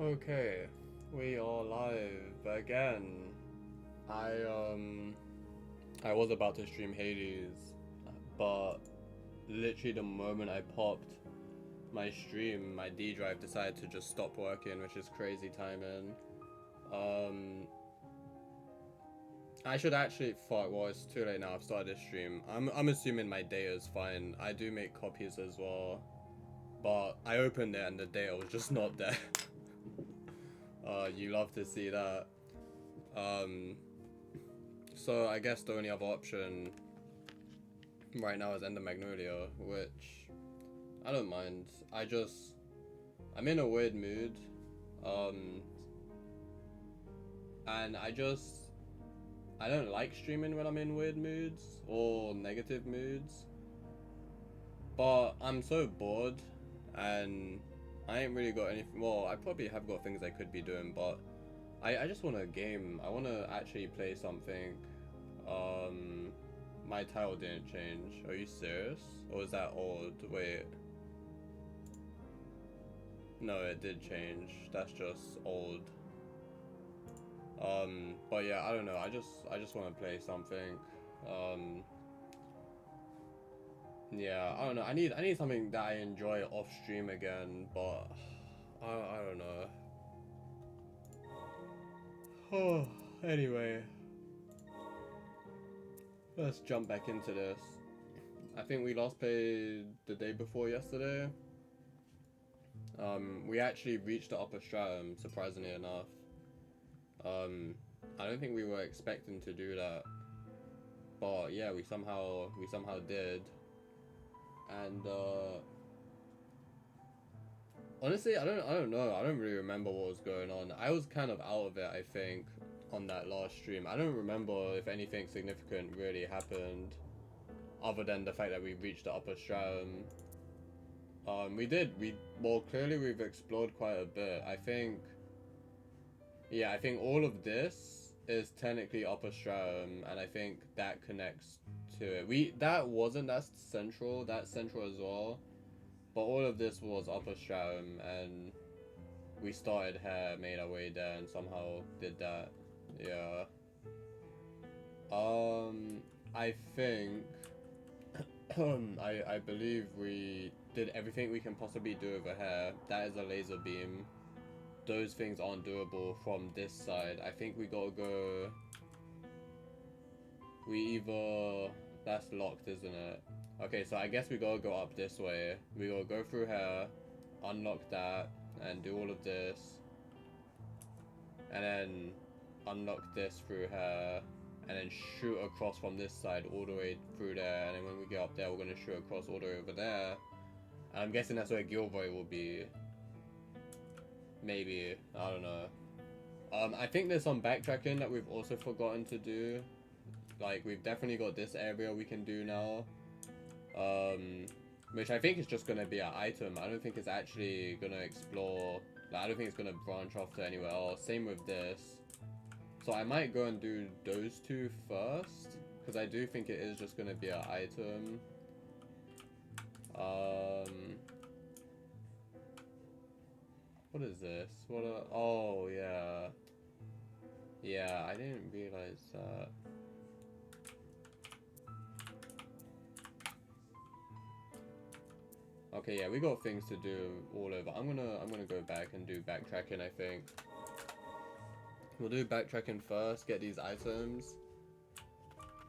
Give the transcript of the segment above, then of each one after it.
Okay, we are live again. I I was about to stream Hades, but literally the moment I popped my stream, my D drive decided to just stop working, which is crazy timing. Um, I should actually fuck. Well, it's too late now. I've started this stream. I'm assuming my data is fine. I do make copies as well, but I opened it and the data was just not there. You love to see that. Um, so I guess the only other option right now is end of Magnolia, which I don't mind. I'm in a weird mood, um, and I don't like streaming when I'm in weird moods or negative moods, but I'm so bored, and I ain't really got anything. Well, I probably have got things I could be doing, but I just want a game. I want to actually play something. Um, my title didn't change. Are you serious? Or is that old? Wait. No, it did change. That's just old. But yeah, I don't know. I just want to play something. Um, yeah, I don't know. I need something that I enjoy off stream again, but I don't know. Anyway, let's jump back into this. I think we last played the day before yesterday. We actually reached the upper stratum, surprisingly enough. Um, I don't think we were expecting to do that, but yeah, we somehow did. And honestly, I don't know. I don't really remember what was going on. I was kind of out of it, I think, on that last stream. I don't remember if anything significant really happened, other than the fact that we reached the upper stratum. We did. Well, clearly we've explored quite a bit. Yeah, I think all of this is technically upper stratum, and I think that connects to it. That's central. That's central as well. But all of this was upper stratum, and we started here, made our way there, and somehow did that. Yeah. I think I believe we did everything we can possibly do over here. That is a laser beam. Those things aren't doable from this side. I think we gotta go. We either. That's locked, isn't it? Okay, so I guess we gotta go up this way. We gotta go through here, unlock that, and do all of this. And then unlock this through here. And then shoot across from this side all the way through there. And then when we get up there, we're gonna shoot across all the way over there. And I'm guessing that's where Gilroy will be. Maybe. I don't know. I think there's some backtracking that we've also forgotten to do. Like, we've definitely got this area we can do now. Which I think is just gonna be an item. I don't think it's actually gonna explore. Like, I don't think it's gonna branch off to anywhere else. Same with this. So I might go and do those two first, because I do think it is just gonna be an item. What is this? Oh, yeah. Yeah, I didn't realize that. Okay, yeah, we got things to do all over. I'm gonna go back and do backtracking, I think. We'll do backtracking first, get these items,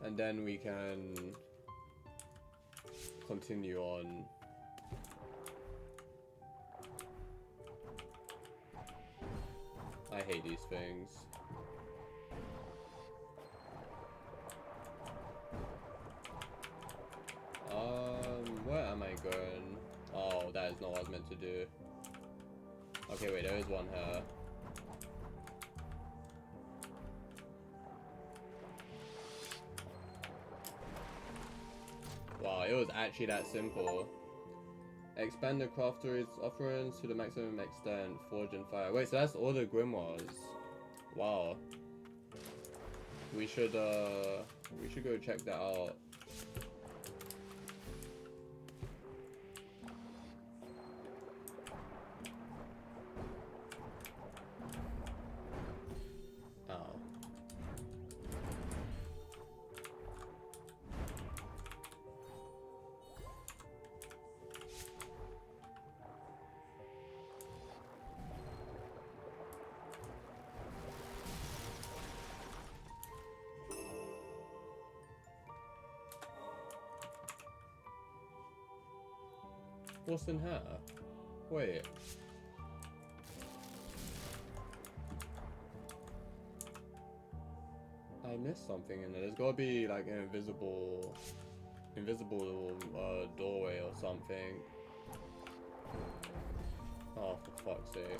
and then we can continue on. I hate these things. Where am I going? Oh, that is not what I was meant to do. Okay, wait, there is one here. Wow, it was actually that simple. Expand the crafter's offerings to the maximum extent. Forge and fire. Wait, so that's all the grimoires. Wow. We should go check that out. What's in here? Wait. I missed something in there. There's gotta be like an invisible doorway or something. Oh, for fuck's sake.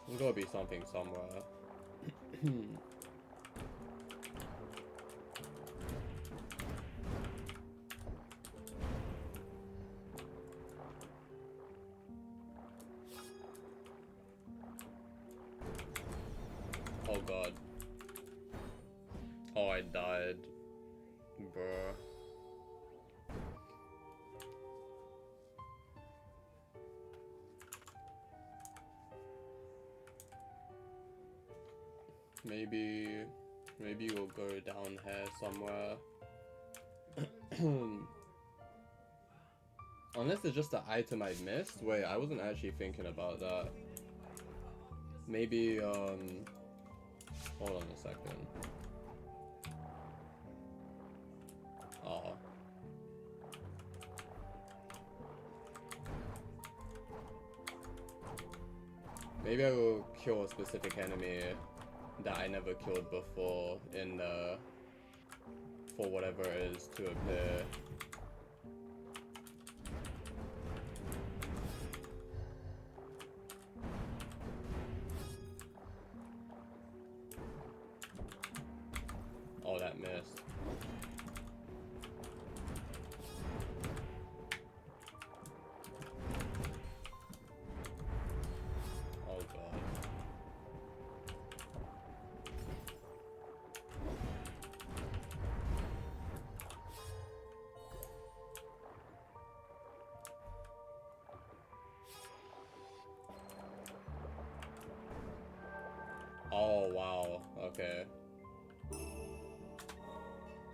There's gotta be something somewhere. Oh god. Oh, I died. Bruh. Maybe we'll go down here somewhere. Unless it's just the item I missed. Wait, I wasn't actually thinking about that. Maybe, hold on a second. Oh. Maybe I will kill a specific enemy that I never killed before in the... for whatever it is to appear. Oh, that missed. Oh god. Oh wow, okay.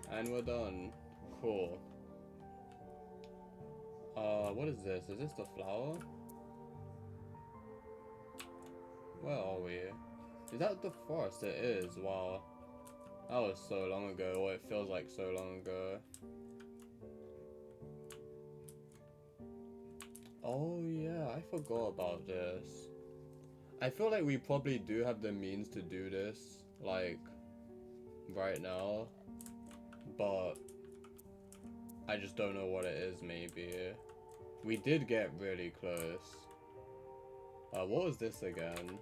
And we're done. Cool. What is this? Is this the flower? Where are we? Is that the forest? It is. Wow. That was so long ago, or it feels like so long ago. Oh yeah, I forgot about this. I feel like we probably do have the means to do this, like, right now. But I just don't know what it is, maybe. We did get really close. What was this again?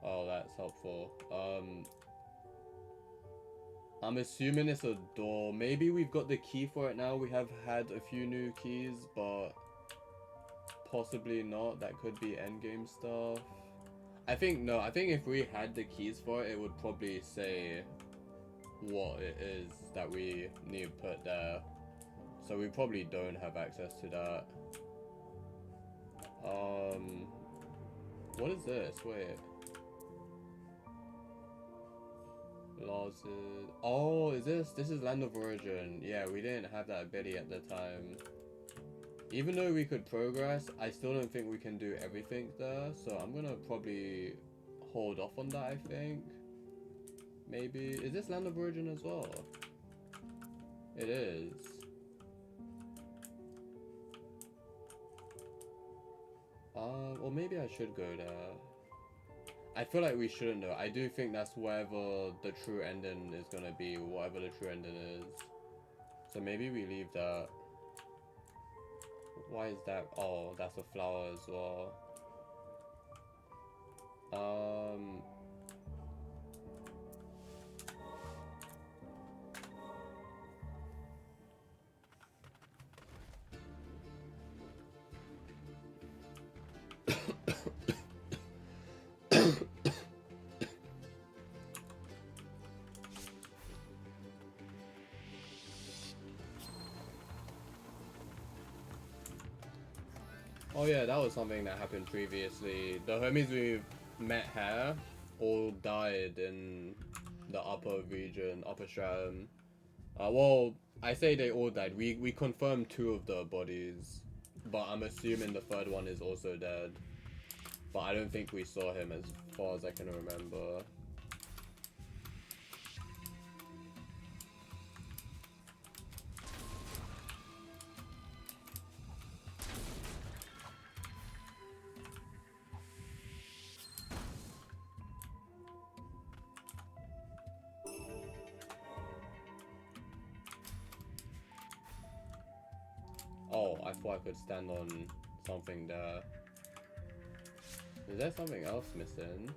Oh, that's helpful. I'm assuming it's a door. Maybe we've got the key for it now. We have had a few new keys, but possibly not. That could be endgame stuff. I think if we had the keys for it, it would probably say what it is that we need to put there. So we probably don't have access to that. What is this? Wait. Laws is... Oh, is this? This is Land of Origin. Yeah, we didn't have that ability at the time. Even though we could progress, I still don't think we can do everything there. So I'm gonna probably hold off on that, I think. Maybe. Is this Land of Origin as well? It is. Or maybe I should go there. I feel like we shouldn't though. I do think that's wherever the true ending is gonna be, whatever the true ending is. So maybe we leave that. Why is that? Oh, that's a flower as well. Oh yeah, that was something that happened previously. The homies we met here all died in the upper region, upper stratum. Well, I say they all died. We confirmed 2 of the bodies, but I'm assuming the 3rd one is also dead. But I don't think we saw him as far as I can remember. Oh, I thought I could stand on something there. Is there something else missing?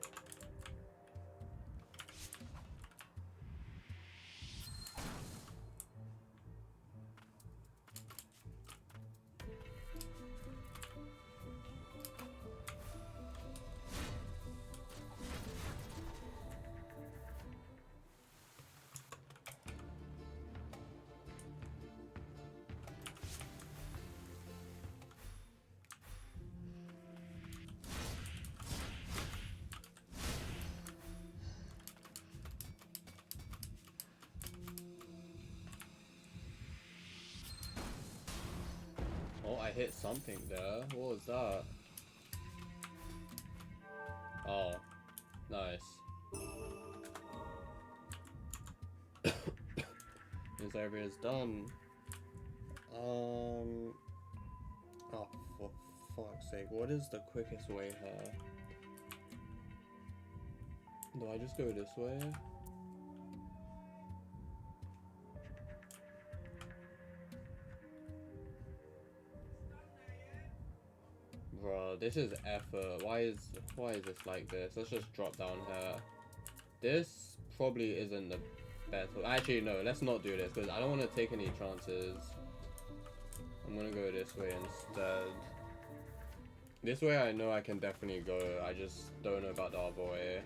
Oh, I hit something there. What was that? Oh, nice. This area is done. Oh, for fuck's sake. What is the quickest way here? Do I just go this way? Bro, this is effort. Why is this like this? Let's just drop down here. This probably isn't the best. Actually, no, let's not do this because I don't want to take any chances. I'm gonna go this way instead. This way I know I can definitely go. I just don't know about the other way.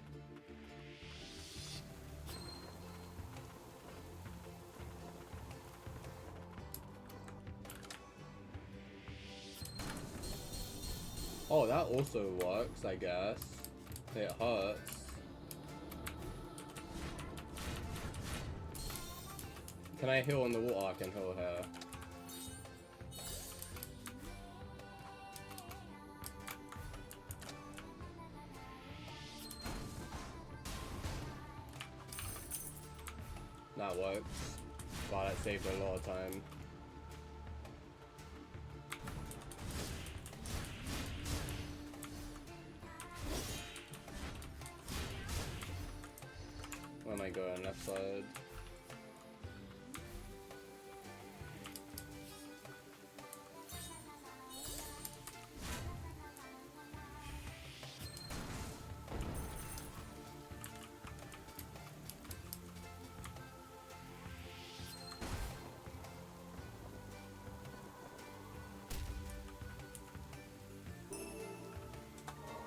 Oh, that also works, I guess. It hurts. Can I heal on the water? I can heal here. That works. Wow, that saved a lot of time. Where am I going? Left side.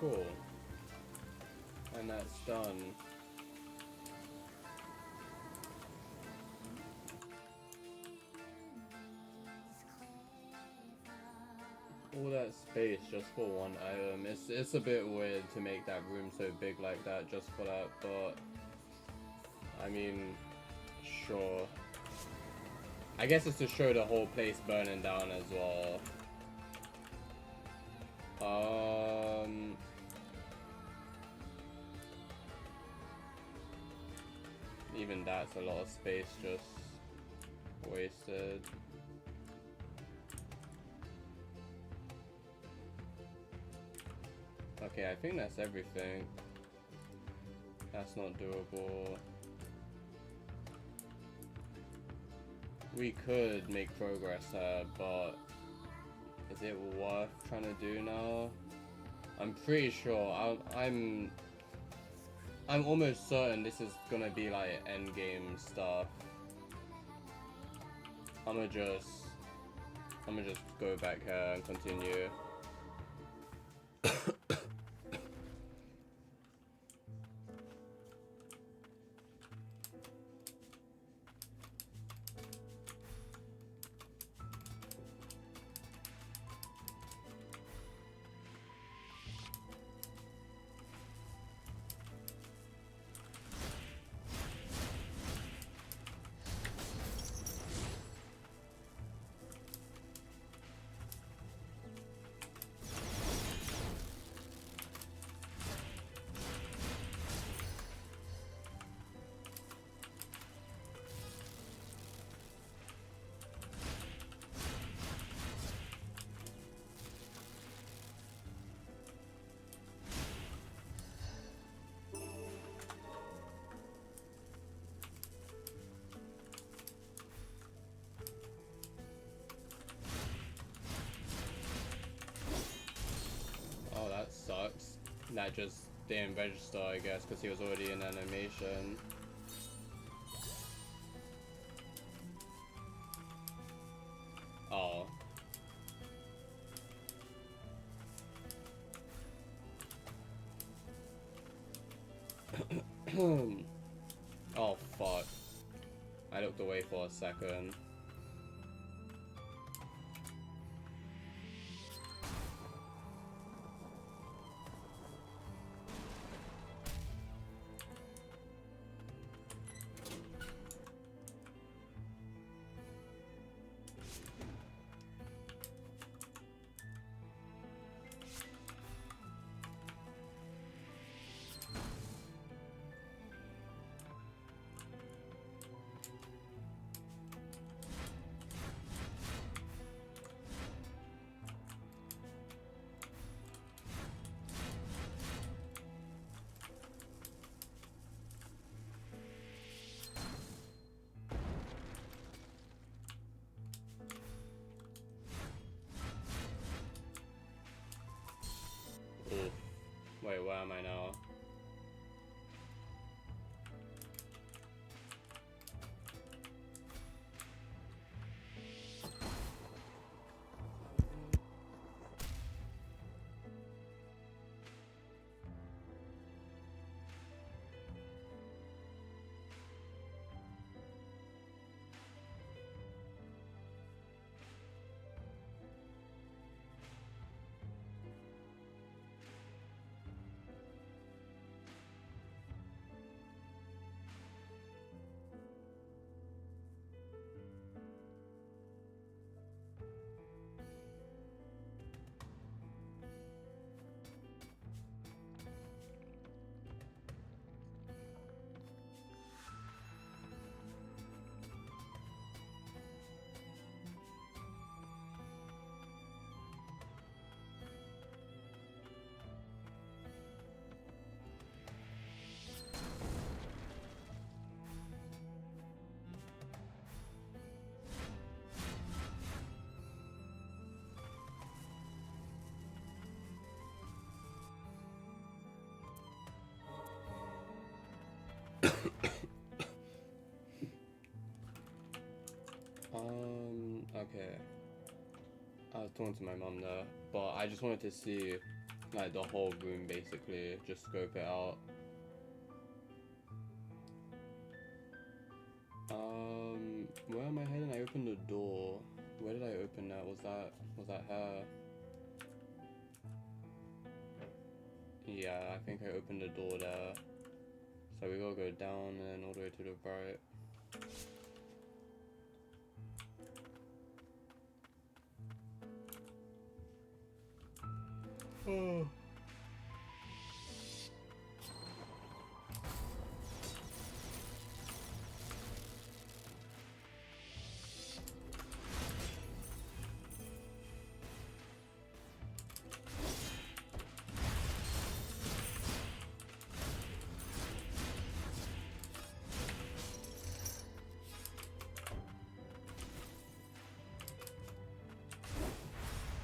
Cool. And that's done. All that space just for one item. It's a bit weird to make that room so big like that just for that, but I mean, sure. I guess it's to show the whole place burning down as well. Even that's a lot of space just wasted. Okay, I think that's everything. That's not doable. We could make progress here, but is it worth trying to do now? I'm pretty sure. I'm almost certain this is gonna be like end game stuff. I'ma just go back here and continue. Oh, that sucks. That just didn't register, I guess, because he was already in animation. Oh. Oh, fuck. I looked away for a second. Oof. Wait, where am I now? Okay. I was talking to my mom there, but I just wanted to see, like, the whole room, basically. Just scope it out. Where am I heading? I opened the door. Where did I open that? Was that her? Yeah, I think I opened the door there. So we gotta go down and then all the way to the right. Oh.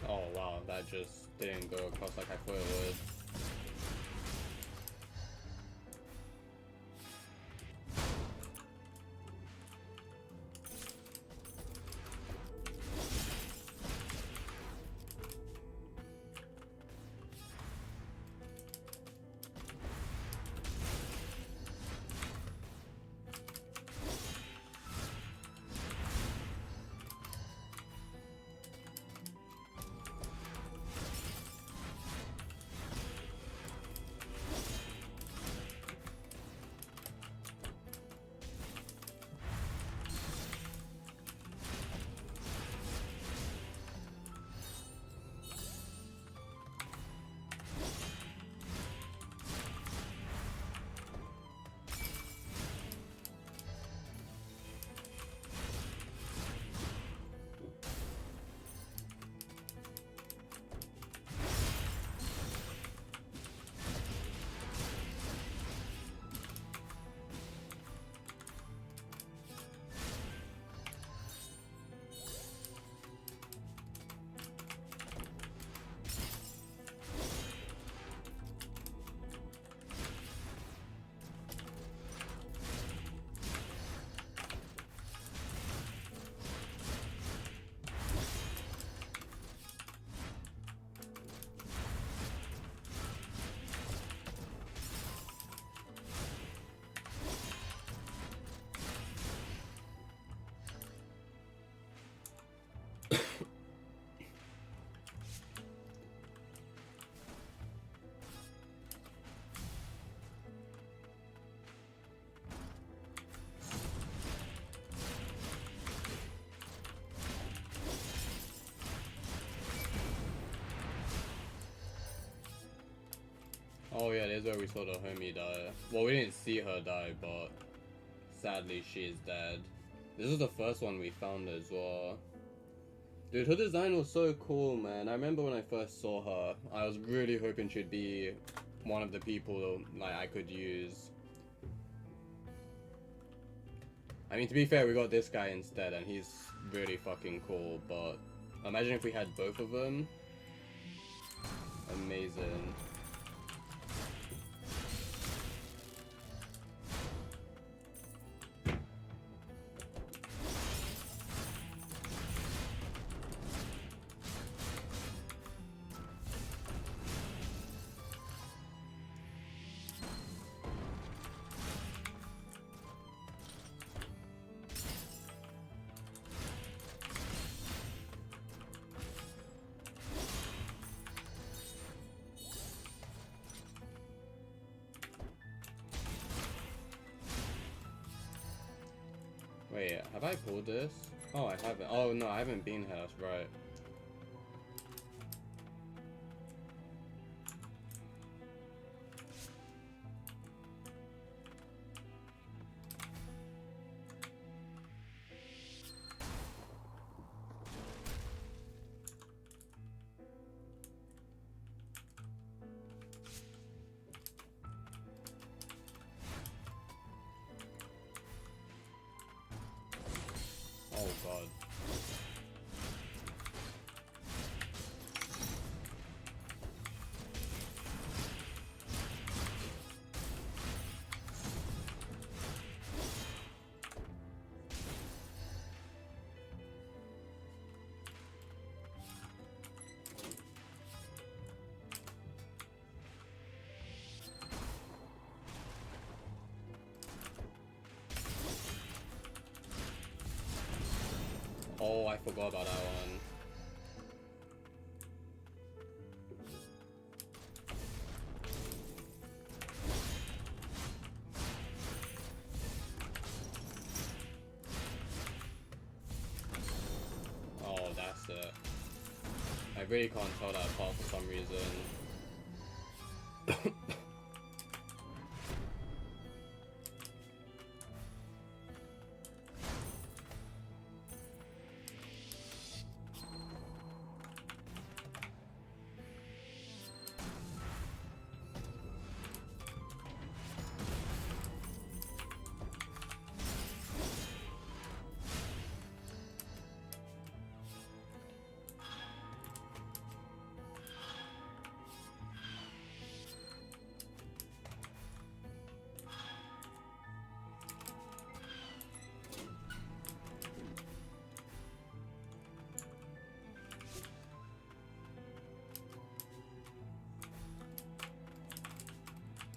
Oh that just didn't go across like I thought it would. Oh yeah, this is where we saw the homie die. Well, we didn't see her die, but sadly she is dead. This is the first one we found as well. Dude, her design was so cool, man. I remember when I first saw her, I was really hoping she'd be one of the people like I could use. I mean, to be fair, we got this guy instead, and he's really fucking cool, but imagine if we had both of them. Amazing. Wait, have I pulled this? Oh, I haven't. Oh, no, I haven't been here. That's right. Oh, God. Oh, I forgot about that one. Oh, that's it. I really can't tell that apart for some reason.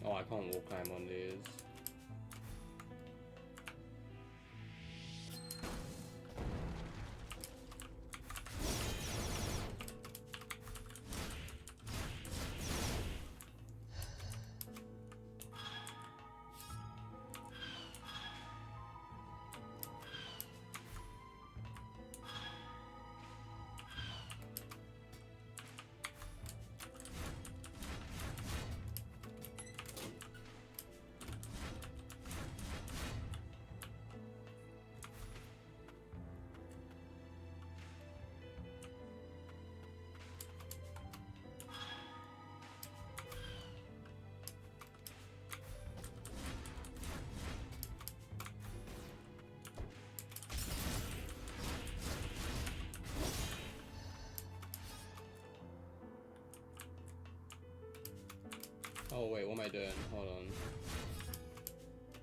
Oh, I can't wall climb on these. Oh wait, what am I doing? Hold on.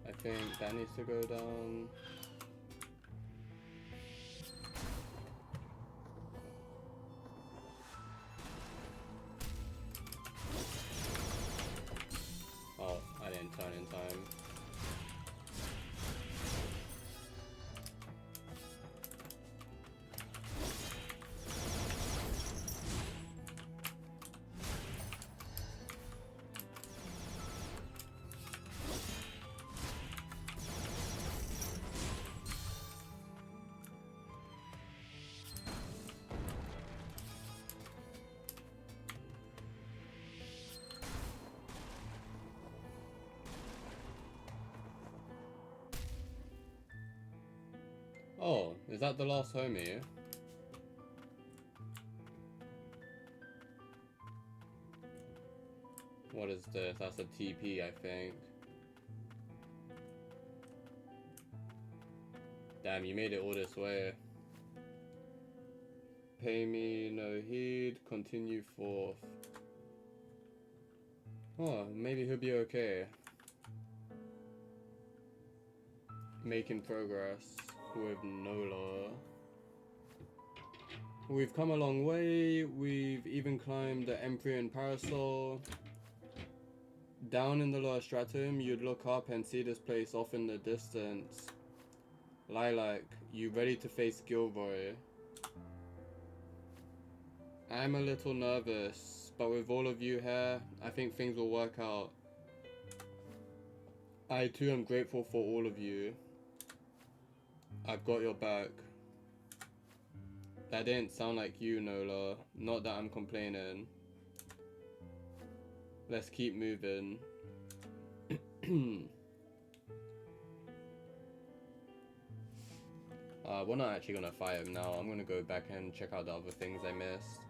I think that needs to go down. Oh, I didn't turn in time. Oh, is that the last homie? What is this? That's a TP, I think. Damn, you made it all this way. Pay me no heed, continue forth. Oh, maybe he'll be okay. Making progress with Nola. We've come a long way. We've even climbed the Empyrean Parasol. Down in the lower stratum, you'd look up and see this place off in the distance. Lilac, you ready to face Gilroy? I'm a little nervous, but with all of you here, I think things will work out. I too am grateful for all of you. I've got your back. That didn't sound like you, Nola. Not that I'm complaining. Let's keep moving. We're not actually gonna fight him now. I'm gonna go back and check out the other things I missed.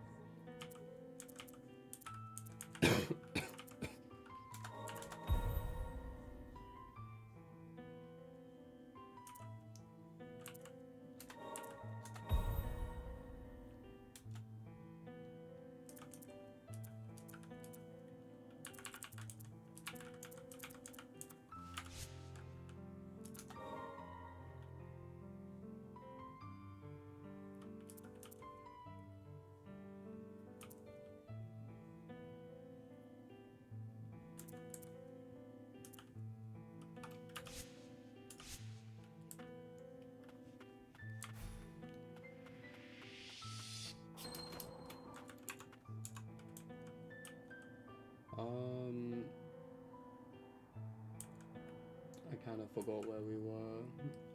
I kind of forgot where we were.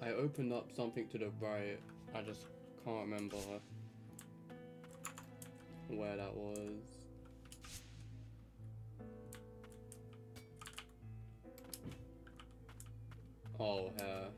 I opened up something to the right. I just can't remember where that was. Oh, here.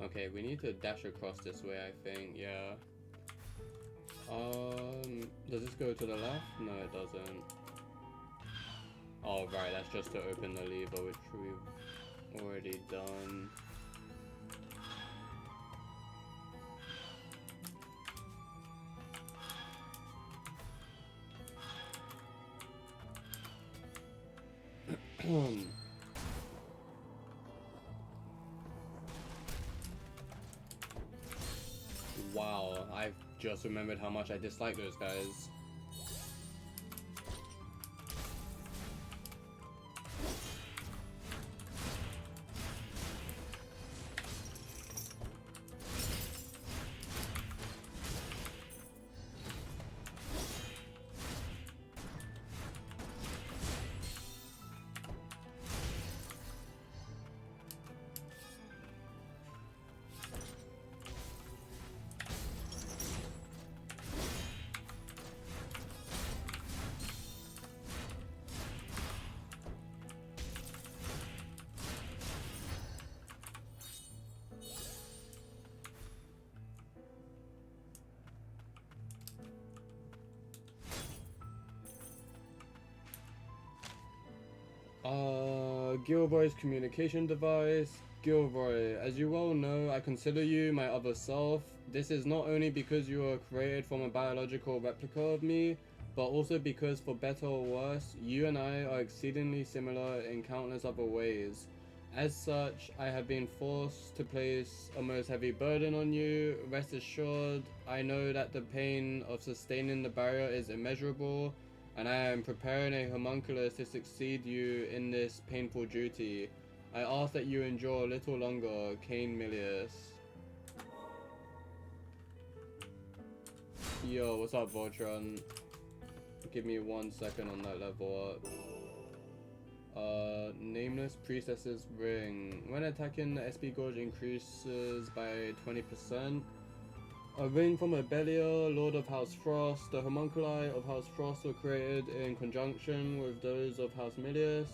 Okay, we need to dash across this way, I think, yeah. Does this go to the left? No, it doesn't. Oh, right, that's just to open the lever, which we've already done. Wow, I've just remembered how much I dislike those guys. Gilroy's communication device. Gilroy, as you well know, I consider you my other self. This is not only because you are created from a biological replica of me, but also because, for better or worse, you and I are exceedingly similar in countless other ways. As such, I have been forced to place a most heavy burden on you. Rest assured, I know that the pain of sustaining the barrier is immeasurable, and I am preparing a homunculus to succeed you in this painful duty. I ask that you endure a little longer, Cain Milius. Yo, what's up, Voltron? Give me 1 second on that level up. Nameless Priestess's Ring. When attacking, the SP gauge increases by 20%. A ring from Abelia, Lord of House Frost. The homunculi of House Frost were created in conjunction with those of House Milius,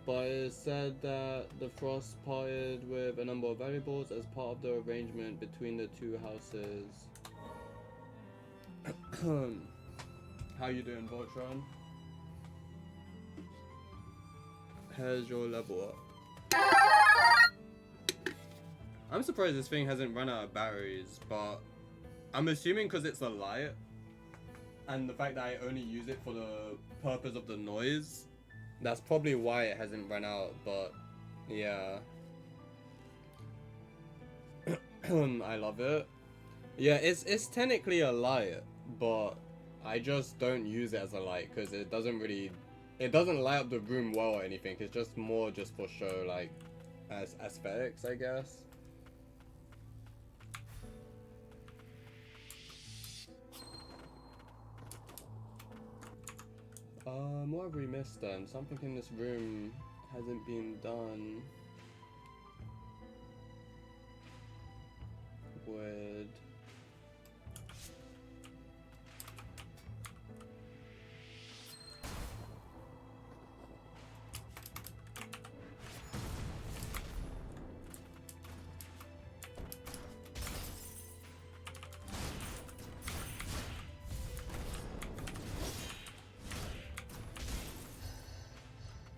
but it is said that the Frost parted with a number of valuables as part of the arrangement between the two houses. How you doing, Voltron? Here's your level up. I'm surprised this thing hasn't run out of batteries, but I'm assuming because it's a light, and the fact that I only use it for the purpose of the noise, that's probably why it hasn't run out, but yeah. I love it. Yeah, it's technically a light, but I just don't use it as a light because it doesn't light up the room well or anything. It's just more just for show, like, as aesthetics, I guess. What have we missed then? Something in this room hasn't been done. Weird.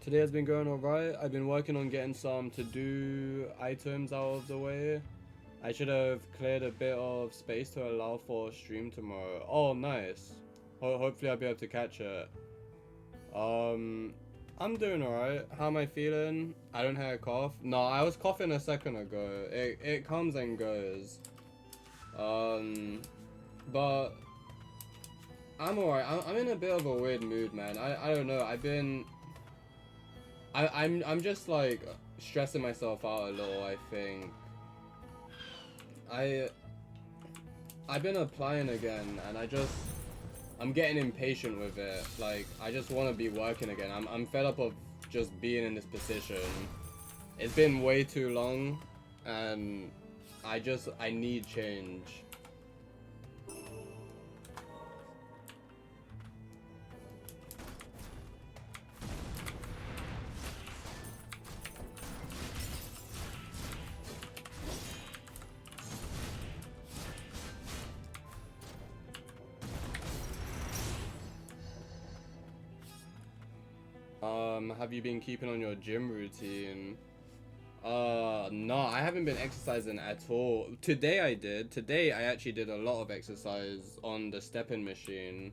Today has been going alright. I've been working on getting some to-do items out of the way. I should have cleared a bit of space to allow for a stream tomorrow. Oh, nice. Hopefully I'll be able to catch it. I'm doing alright. How am I feeling? I don't have a cough. No, I was coughing a second ago. It comes and goes. But I'm alright. I'm in a bit of a weird mood, man. I don't know. I'm just like stressing myself out a little, I think. I've been applying again, and I'm getting impatient with it. Like, I just want to be working again. I'm fed up of just being in this position. It's been way too long, and I need change. Have you been keeping on your gym routine? No, I haven't been exercising at all. Today I did. Today I actually did a lot of exercise on the stepping machine.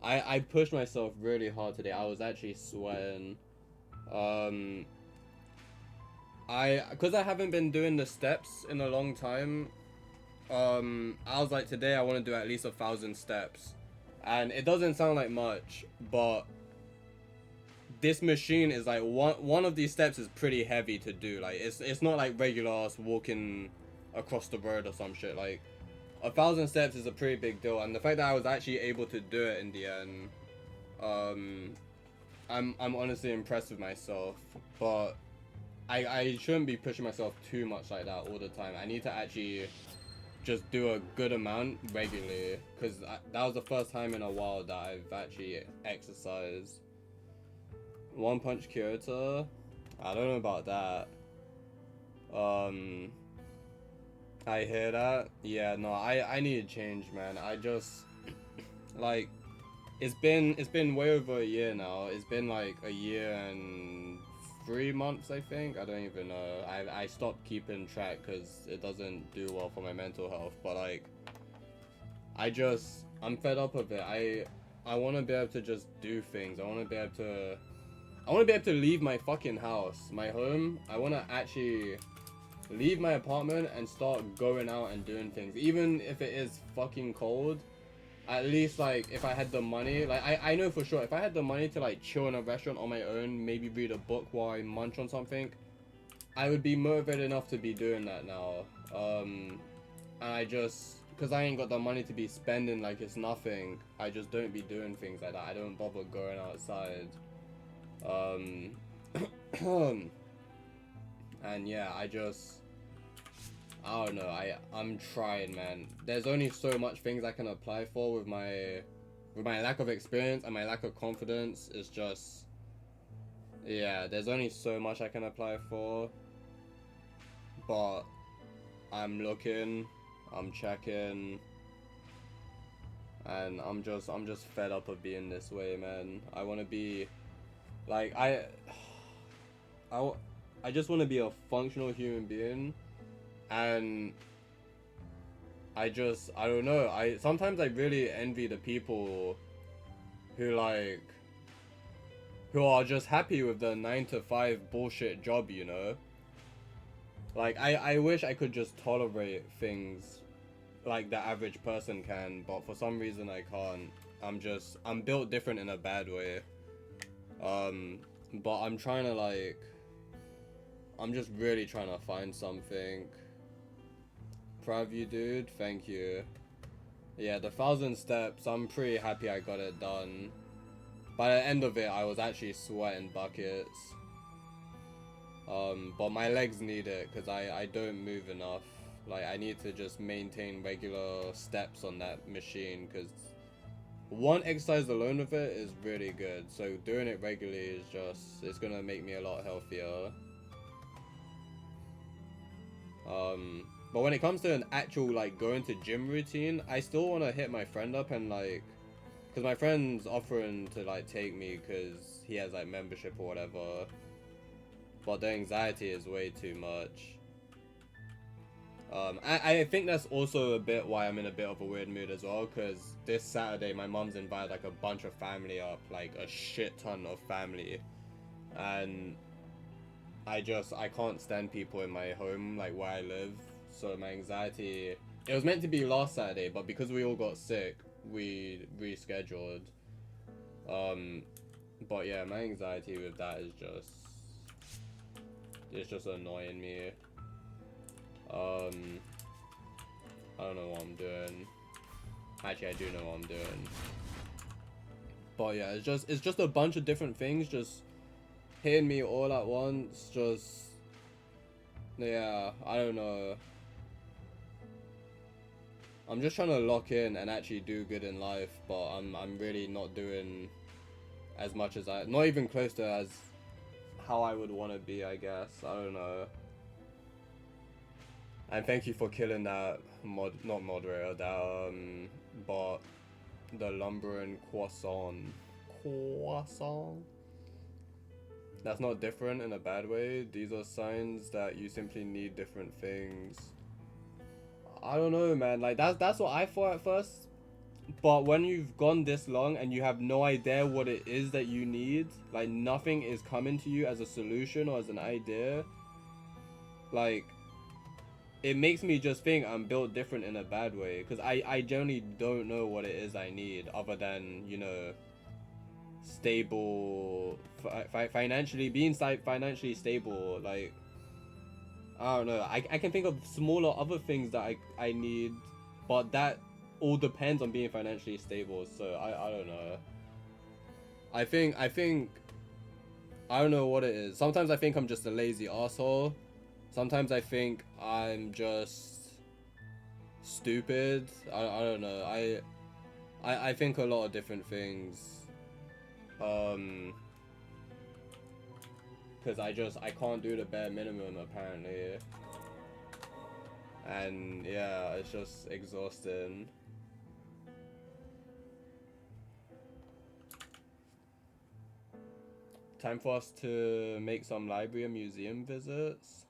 I pushed myself really hard today. I was actually sweating. Um, cause I haven't been doing the steps in a long time. I was like, today I want to do at least 1,000 steps, and it doesn't sound like much, but this machine is like one of these steps is pretty heavy to do. Like it's not like regular us walking across the road or some shit. Like 1,000 steps is a pretty big deal, and the fact that I was actually able to do it in the end, um, I'm honestly impressed with myself. But I shouldn't be pushing myself too much like that all the time. I need to actually just do a good amount regularly, because that was the first time in a while that I've actually exercised. One Punch Kyoto? I don't know about that. I hear that. Yeah, no, I need to change, man. I just like it's been way over a year now. It's been like a year and 3 months, I think. I don't even know. I stopped keeping track because it doesn't do well for my mental health. But like, I'm fed up of it. I want to be able to just do things. I want to be able to leave my fucking house, my home. I want to actually leave my apartment and start going out and doing things, even if it is fucking cold. At least, like, if I had the money, like, I know for sure, if I had the money to, like, chill in a restaurant on my own, maybe read a book while I munch on something, I would be motivated enough to be doing that now. And because I ain't got the money to be spending like it's nothing, I just don't be doing things like that. I don't bother going outside. And yeah, I don't know. I'm trying, man. There's only so much things I can apply for with my lack of experience and my lack of confidence. It's just, yeah, there's only so much I can apply for. But I'm looking, I'm checking, and I'm just fed up of being this way, man. I want to be like I I just want to be a functional human being. And I don't know. Sometimes I really envy the people who are just happy with the 9 to 5 bullshit job, you know? Like, I wish I could just tolerate things like the average person can, but for some reason I can't. I'm built different in a bad way. But I'm just really trying to find something. Proud of you, dude. Thank you. Yeah, the 1,000 steps, I'm pretty happy I got it done. By the end of it, I was actually sweating buckets. But my legs need it because I don't move enough. Like, I need to just maintain regular steps on that machine, because one exercise alone with it is really good. So doing it regularly it's gonna make me a lot healthier. But when it comes to an actual, like, going to gym routine, I still want to hit my friend up and, like, because my friend's offering to, like, take me because he has, like, membership or whatever. But the anxiety is way too much. I think that's also a bit why I'm in a bit of a weird mood as well, because this Saturday my mom's invited, like, a bunch of family up, like, a shit ton of family. And I can't stand people in my home, like, where I live. So my anxiety, it was meant to be last Saturday, but because we all got sick, we rescheduled. But yeah, my anxiety with that is it's just annoying me. I don't know what I'm doing. Actually, I do know what I'm doing. But yeah, it's just a bunch of different things just hitting me all at once. Yeah, I don't know. I'm just trying to lock in and actually do good in life, but I'm really not doing as much as not even close to as how I would want to be, I guess. I don't know. And thank you for killing that not moderator, that but the lumbering croissant. That's not different in a bad way. These are signs that you simply need different things. I don't know, man. Like that's what I thought at first. But when you've gone this long and you have no idea what it is that you need, like nothing is coming to you as a solution or as an idea, like it makes me just think I'm built different in a bad way. Because I generally don't know what it is I need other than, you know, stable, financially, being financially stable. Like, I don't know. I can think of smaller other things that I need, but that all depends on being financially stable. So I don't know. I think I don't know what it is. Sometimes I think I'm just a lazy asshole. Sometimes I think I'm just stupid. I don't know. I think a lot of different things. Because I can't do the bare minimum apparently. And yeah, it's just exhausting. Time for us to make some library and museum visits.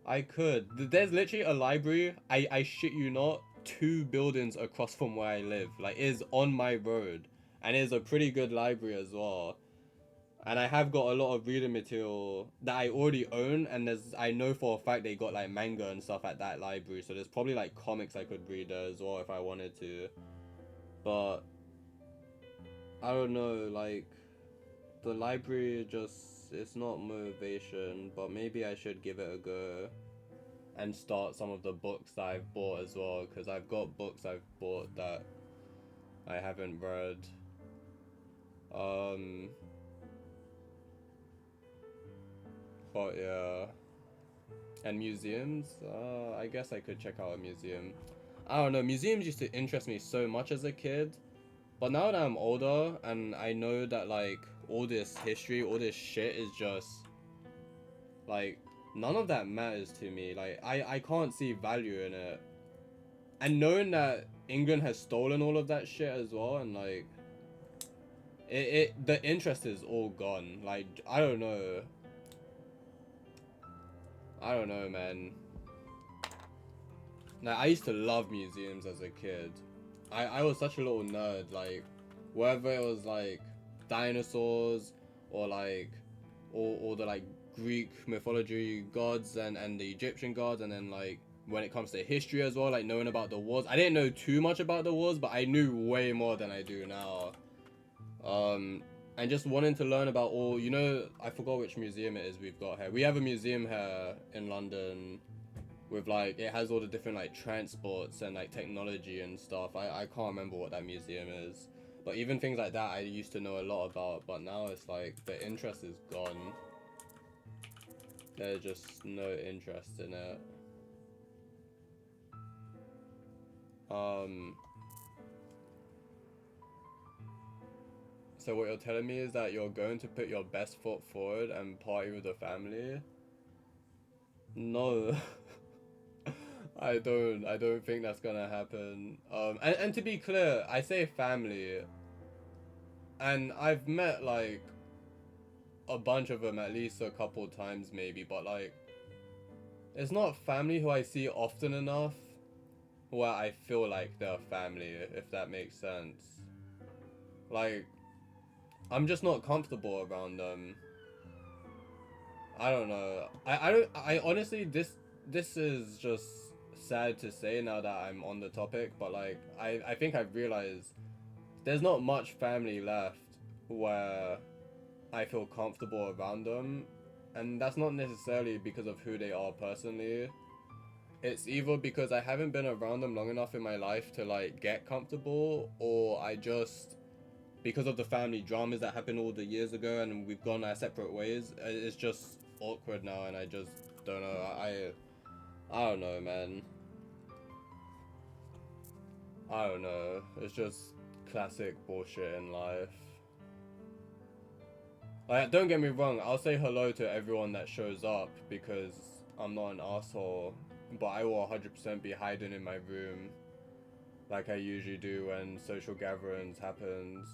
I could. There's literally a library, I shit you not, 2 buildings across from where I live. Like, it is on my road. And it is a pretty good library as well. And I have got a lot of reading material that I already own, and I know for a fact they got like manga and stuff at that library, so there's probably like comics I could read there as well if I wanted to. But I don't know, like the library just, it's not motivation, but maybe I should give it a go and start some of the books that I've bought as well, because I've got books I've bought that I haven't read. But yeah. And museums? I guess I could check out a museum. I don't know, museums used to interest me so much as a kid. But now that I'm older and I know that like all this history, all this shit is just like none of that matters to me. Like I can't see value in it. And knowing that England has stolen all of that shit as well, and like the interest is all gone. Like I don't know. I don't know, man. Like, I used to love museums as a kid. I was such a little nerd. Like, whether it was like dinosaurs or like or the like Greek mythology gods and the Egyptian gods, and then like when it comes to history as well, like knowing about the wars. I didn't know too much about the wars, but I knew way more than I do now. And just wanting to learn about all, you know, I forgot which museum it is we've got here. We have a museum here in London with like, it has all the different like transports and like technology and stuff. I can't remember what that museum is. But even things like that I used to know a lot about, but now it's like the interest is gone. There's just no interest in it. So what you're telling me is that you're going to put your best foot forward and party with the family? No. I don't think that's gonna happen. And to be clear, I say family, and I've met like a bunch of them at least a couple times maybe, but like it's not family who I see often enough where I feel like they're family, if that makes sense. Like, I'm just not comfortable around them. I don't know. I honestly, this is just sad to say now that I'm on the topic, but like I think I've realized there's not much family left where I feel comfortable around them, and that's not necessarily because of who they are personally. It's either because I haven't been around them long enough in my life to like get comfortable, or I just, because of the family dramas that happened all the years ago and we've gone our separate ways, it's just awkward now, and I just don't know. I don't know, man. I don't know. It's just classic bullshit in life. Like, don't get me wrong, I'll say hello to everyone that shows up because I'm not an asshole, but I will 100% be hiding in my room like I usually do when social gatherings happens.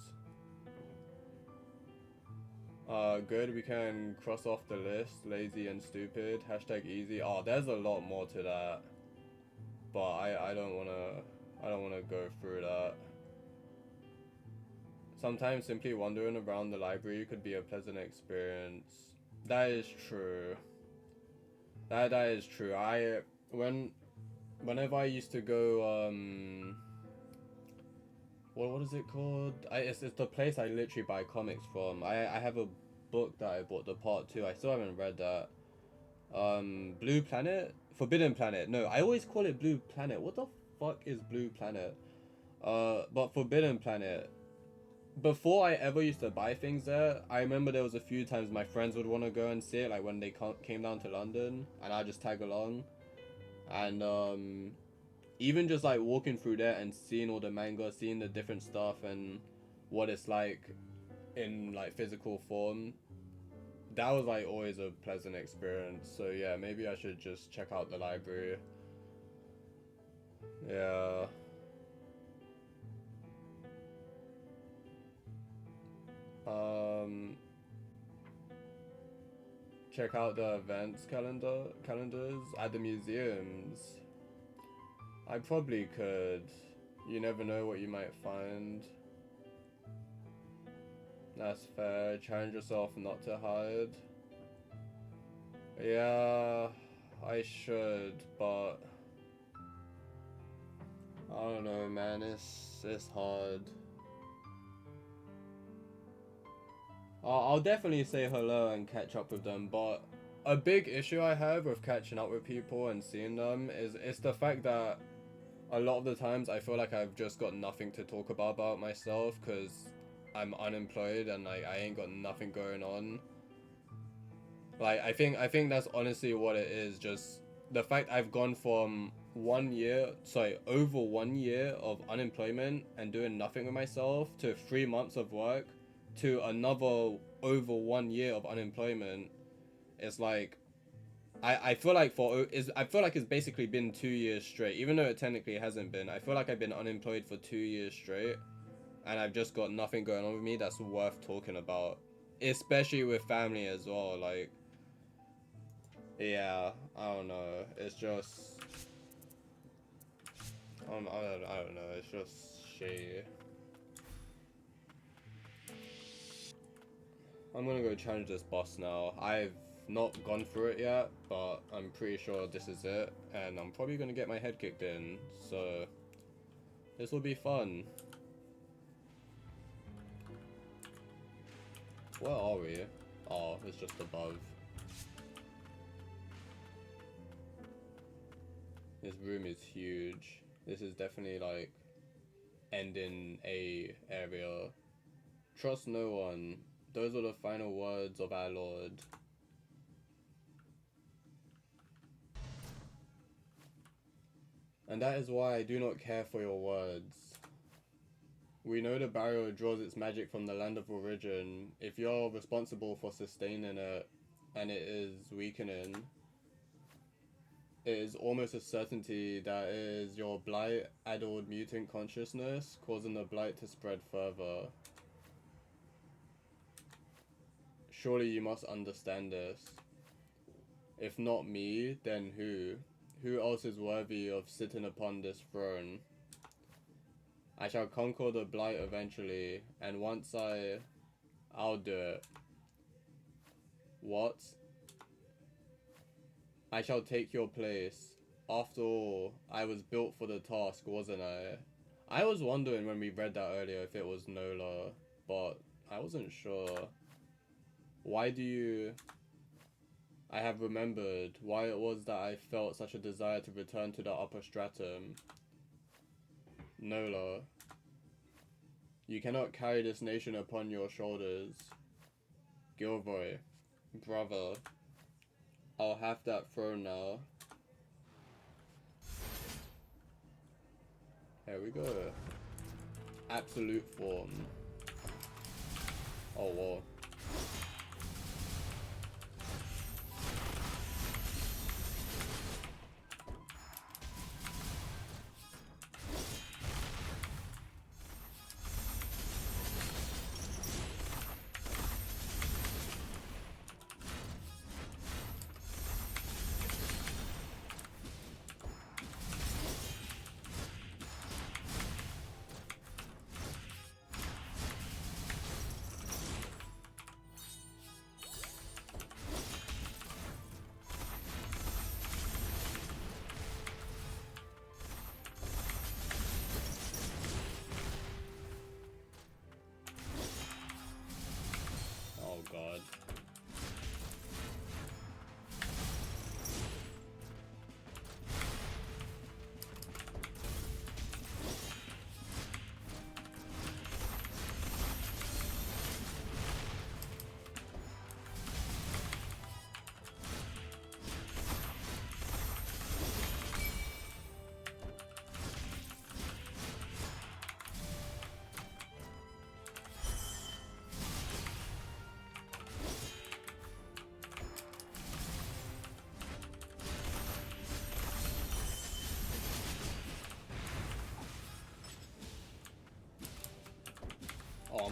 Good, we can cross off the list. Lazy and stupid. Hashtag easy. Oh, there's a lot more to that. But I don't wanna go through that. Sometimes simply wandering around the library could be a pleasant experience. That is true. That is true. Whenever I used to go what is it called? It's the place I literally buy comics from. I have a book that I bought, the part 2. I still haven't read that. Blue Planet? Forbidden Planet. No, I always call it Blue Planet. What the fuck is Blue Planet? But Forbidden Planet. Before I ever used to buy things there, I remember there was a few times my friends would want to go and see it, like when they came down to London, and I'd just tag along. And even just like walking through there and seeing all the manga, seeing the different stuff and what it's like in like physical form, that was like always a pleasant experience. So yeah, maybe I should just check out the library. Yeah. Check out the events calendars at the museums. I probably could. You never know what you might find. That's fair. Challenge yourself not to hide. Yeah, I should, but I don't know, man. It's hard. I'll definitely say hello and catch up with them, but a big issue I have with catching up with people and seeing them is it's the fact that a lot of the times I feel like I've just got nothing to talk about myself because I'm unemployed and like I ain't got nothing going on. Like I think that's honestly what it is. Just the fact I've gone from over 1 year of unemployment and doing nothing with myself to 3 months of work to another over 1 year of unemployment. It's like I feel like it's basically been 2 years straight, even though it technically hasn't been. I feel like I've been unemployed for 2 years straight, and I've just got nothing going on with me that's worth talking about, especially with family as well. Like, yeah, I don't know. It's just, I don't know. It's just shitty. I'm gonna go challenge this boss now. I've not gone through it yet, but I'm pretty sure this is it, and I'm probably gonna get my head kicked in, so this will be fun. Where are we? Oh, it's just above. This room is huge. This is definitely like ending a area. Trust no one. Those are the final words of our Lord. And that is why I do not care for your words. We know the barrier draws its magic from the land of origin. If you're responsible for sustaining it, and it is weakening, it is almost a certainty that it is your blight-addled mutant consciousness causing the blight to spread further. Surely you must understand this. If not me, then who? Who else is worthy of sitting upon this throne? I shall conquer the blight eventually, and once I'll do it. What? I shall take your place. After all, I was built for the task, wasn't I? I was wondering when we read that earlier if it was Nola, but I wasn't sure. Why do you... I have remembered why it was that I felt such a desire to return to the upper stratum. Nola, you cannot carry this nation upon your shoulders. Gilroy, brother, I'll have that throne now. Here we go. Absolute form. Oh, whoa.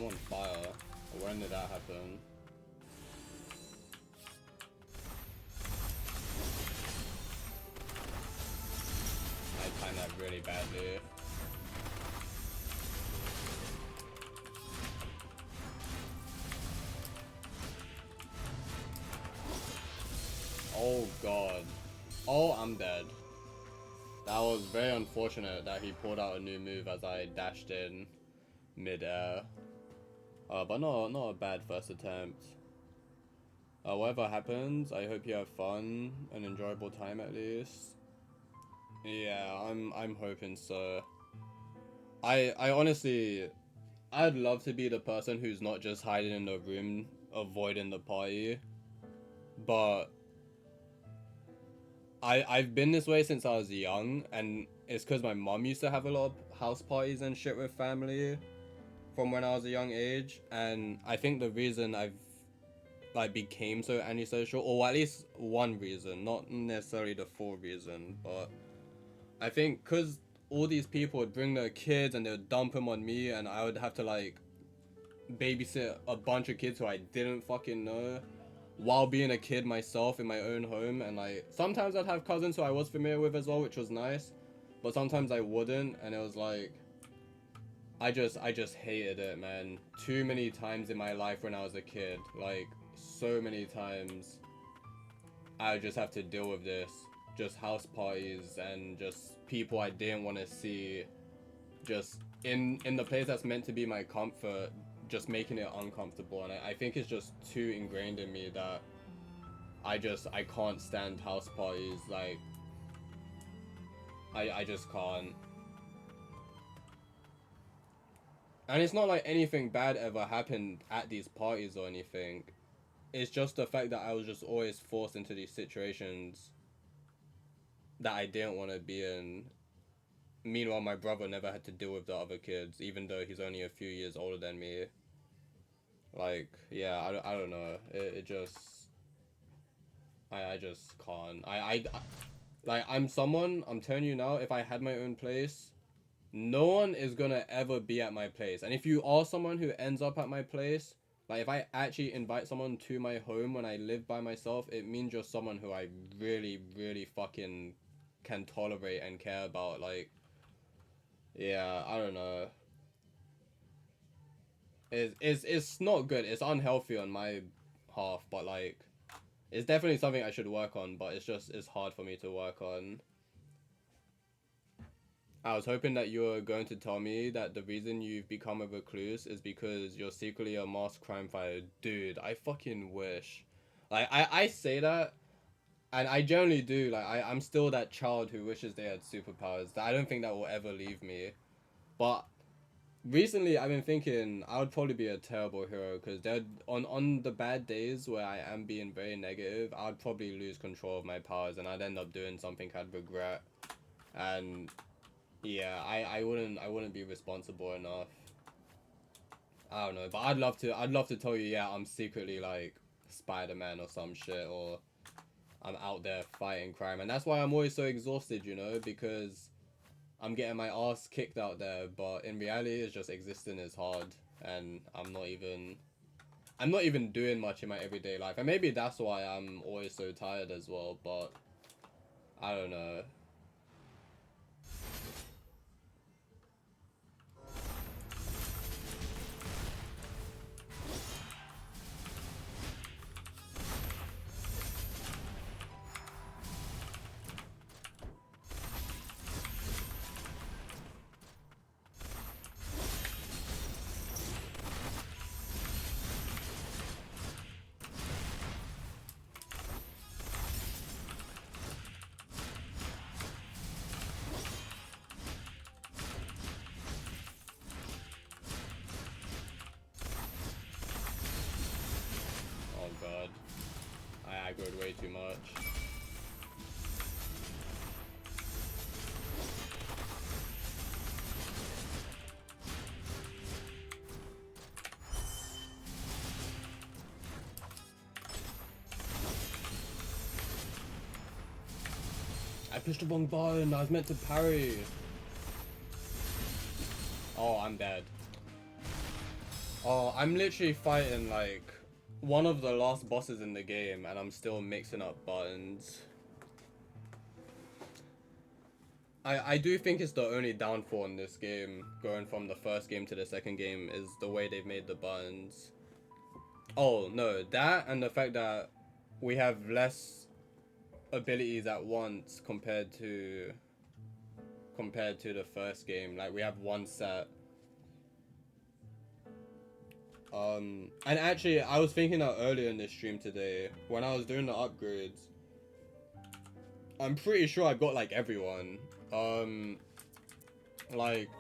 I'm on fire. When did that happen? I timed that really badly. Oh god. Oh, I'm dead. That was very unfortunate that he pulled out a new move as I dashed in mid-air. But not a bad first attempt. Whatever happens, I hope you have fun, an enjoyable time at least. Yeah, I'm hoping so. I honestly, I'd love to be the person who's not just hiding in the room, avoiding the party. But I've been this way since I was young, and it's because my mom used to have a lot of house parties and shit with family from when I was a young age, and I think the reason I've like became so antisocial, or at least one reason, not necessarily the full reason, but I think because all these people would bring their kids and they would dump them on me, and I would have to like babysit a bunch of kids who I didn't fucking know while being a kid myself in my own home. And like sometimes I'd have cousins who I was familiar with as well, which was nice, but sometimes I wouldn't, and it was like I just hated it, man. Too many times in my life when I was a kid, like so many times I would just have to deal with this, just house parties and just people I didn't want to see, just in the place that's meant to be my comfort, just making it uncomfortable. And I think it's just too ingrained in me that I can't stand house parties. Like I just can't. And it's not like anything bad ever happened at these parties or anything. It's just the fact that I was just always forced into these situations that I didn't want to be in. Meanwhile, my brother never had to deal with the other kids, even though he's only a few years older than me. Like, yeah, I don't know. It just... I just can't. Like, I'm telling you now, if I had my own place, no one is gonna ever be at my place. And if you are someone who ends up at my place, like if I actually invite someone to my home when I live by myself, it means you're someone who I really, really fucking can tolerate and care about. Like, yeah, I don't know. It's not good. It's unhealthy on my half, but like, it's definitely something I should work on, but it's hard for me to work on. I was hoping that you were going to tell me that the reason you've become a recluse is because you're secretly a mass crime fighter. Dude, I fucking wish. Like, I say that, and I generally do. Like, I'm still that child who wishes they had superpowers. I don't think that will ever leave me. But recently, I've been thinking I would probably be a terrible hero, because on the bad days where I am being very negative, I'd probably lose control of my powers, and I'd end up doing something I'd regret. And yeah, I wouldn't be responsible enough. I don't know, but I'd love to tell you, yeah, I'm secretly like Spider-Man or some shit, or I'm out there fighting crime. And that's why I'm always so exhausted, you know, because I'm getting my ass kicked out there, but in reality it's just existing is hard, and I'm not even doing much in my everyday life. And maybe that's why I'm always so tired as well, but I don't know. Oh god. I aggroed way too much. I pushed the wrong button, I was meant to parry. Oh, I'm dead. Oh, I'm literally fighting like one of the last bosses in the game and I'm still mixing up buttons. I do think it's the only downfall in this game, going from the first game to the second game, is the way they've made the buttons. Oh, no, that and the fact that we have less abilities at once compared to the first game. Like, we have one set. And actually, I was thinking that earlier in this stream today, when I was doing the upgrades, I'm pretty sure I've got, like, everyone. Like,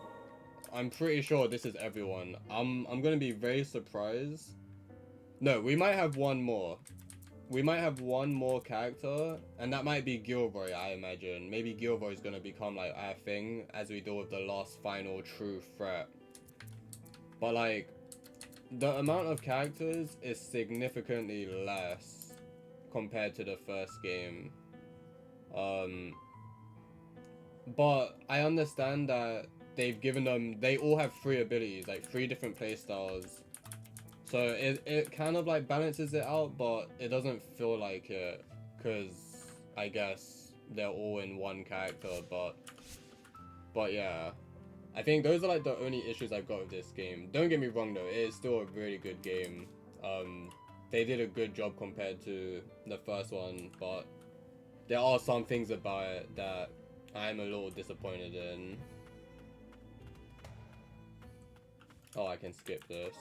I'm pretty sure this is everyone. I'm gonna be very surprised. No, we might have one more. We might have one more character, and that might be Gilroy, I imagine. Maybe Gilroy's gonna become, like, our thing as we deal with the last final true threat. But, like, the amount of characters is significantly less compared to the first game. But I understand that they've given them, they all have 3 abilities, like 3 different playstyles. So it kind of like balances it out, but it doesn't feel like it, because I guess they're all in one character, but yeah. I think those are like the only issues I've got with this game. Don't get me wrong though, it is still a really good game. They did a good job compared to the first one, but there are some things about it that I'm a little disappointed in. Oh, I can skip this.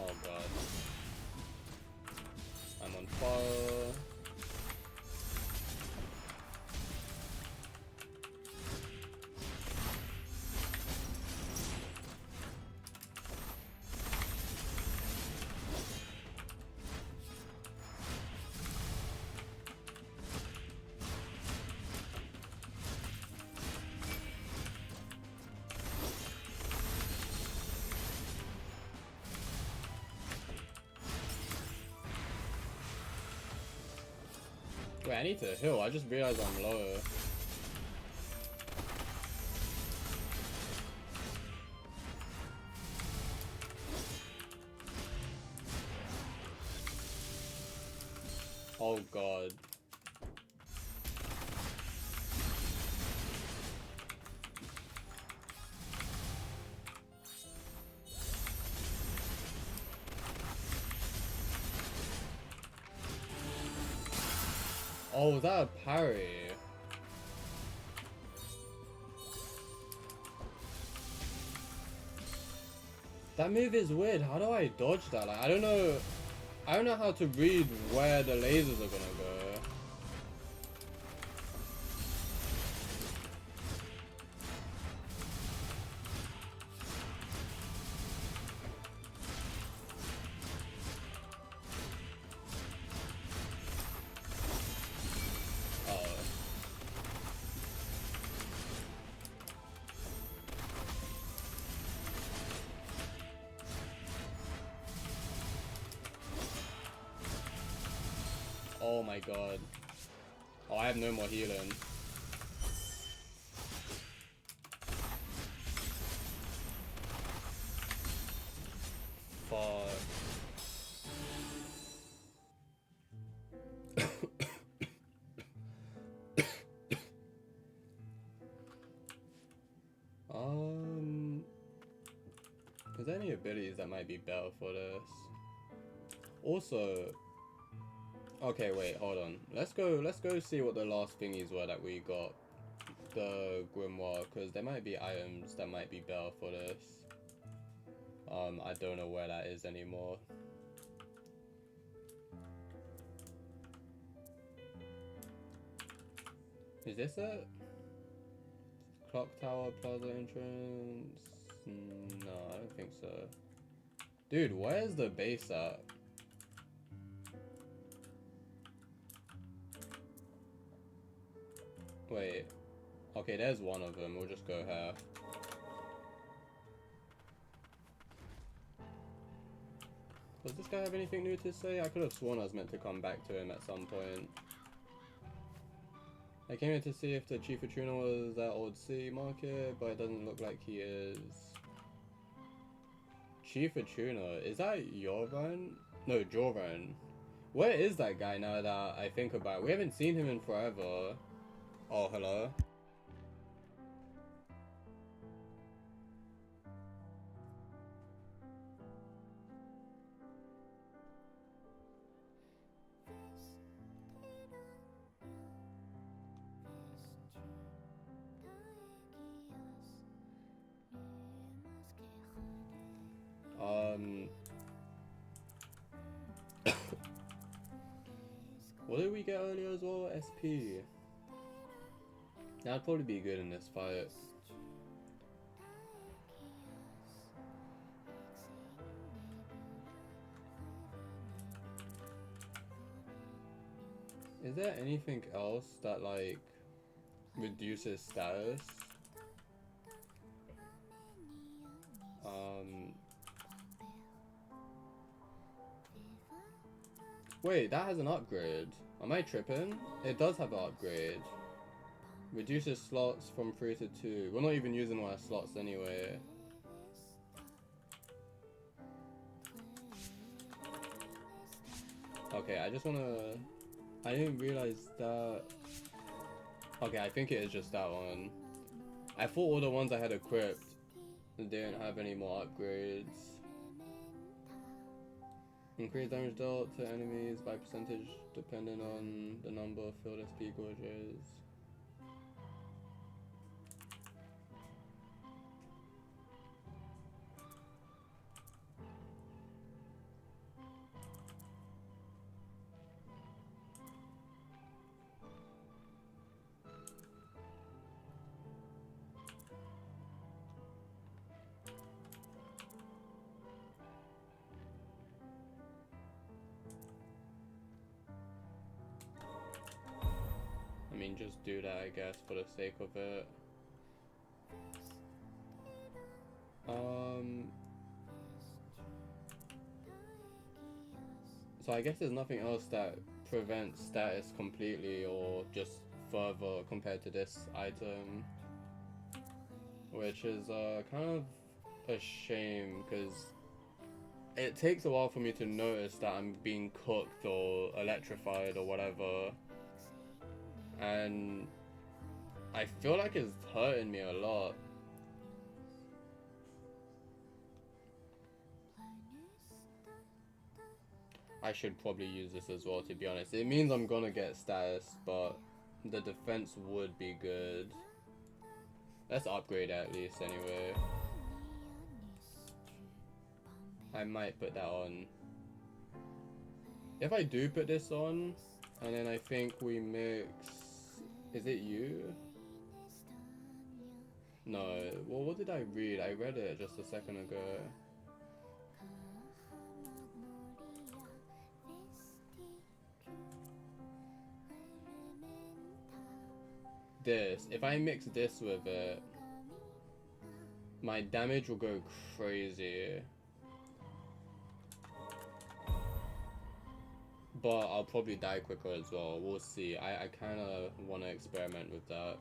Oh god. I'm on fire. Wait, I need to heal. I just realized I'm low. Oh god. Oh, was that a parry? That move is weird. How do I dodge that? Like, I don't know how to read where the lasers are gonna go. Oh. Oh my god. Oh, I have no more healing. Fuck. Is there any abilities that might be better for this? Also, okay, wait, hold on. Let's go see what the last thingies were that we got. The grimoire, because there might be items that might be better for this. I don't know where that is anymore. Is this it? Clock tower, plaza entrance? No, I don't think so. Dude, where's the base at? Wait. Okay, there's one of them. We'll just go here. Does this guy have anything new to say? I could have sworn I was meant to come back to him at some point. I came here to see if the chief of tuna was at Old City Market, but it doesn't look like he is. Chief of Tuna, is that Joran? No, Joran. Where is that guy now that I think about it? We haven't seen him in forever. Oh, hello. What did we get earlier as well? SP. That'd probably be good in this fight. Is there anything else that like reduces status? Wait, that has an upgrade. Am I tripping? It does have an upgrade. Reduces slots from 3 to 2. We're not even using all our slots anyway. Okay, I just wanna... I didn't realize that... Okay, I think it is just that one. I thought all the ones I had equipped didn't have any more upgrades. Increase damage dealt to enemies by percentage depending on the number of filled SP gorges. I mean, just do that, I guess, for the sake of it. So I guess there's nothing else that prevents status completely or just further compared to this item. Which is kind of a shame, because it takes a while for me to notice that I'm being cooked or electrified or whatever. And I feel like it's hurting me a lot. I should probably use this as well, to be honest. It means I'm gonna get status, but the defense would be good. Let's upgrade at least anyway. I might put that on. If I do put this on, and then I think we mix... Is it you? No. Well, what did I read? I read it just a second ago. This. If I mix this with it, my damage will go crazy. But I'll probably die quicker as well. We'll see. I kind of want to experiment with that.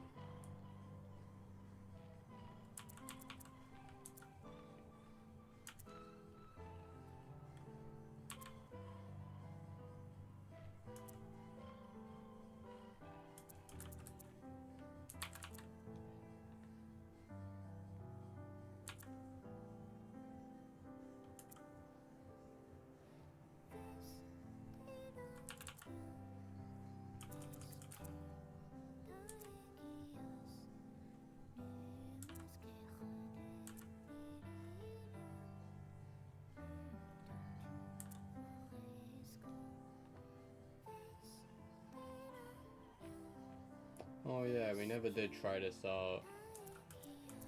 yeah, we never did try this out.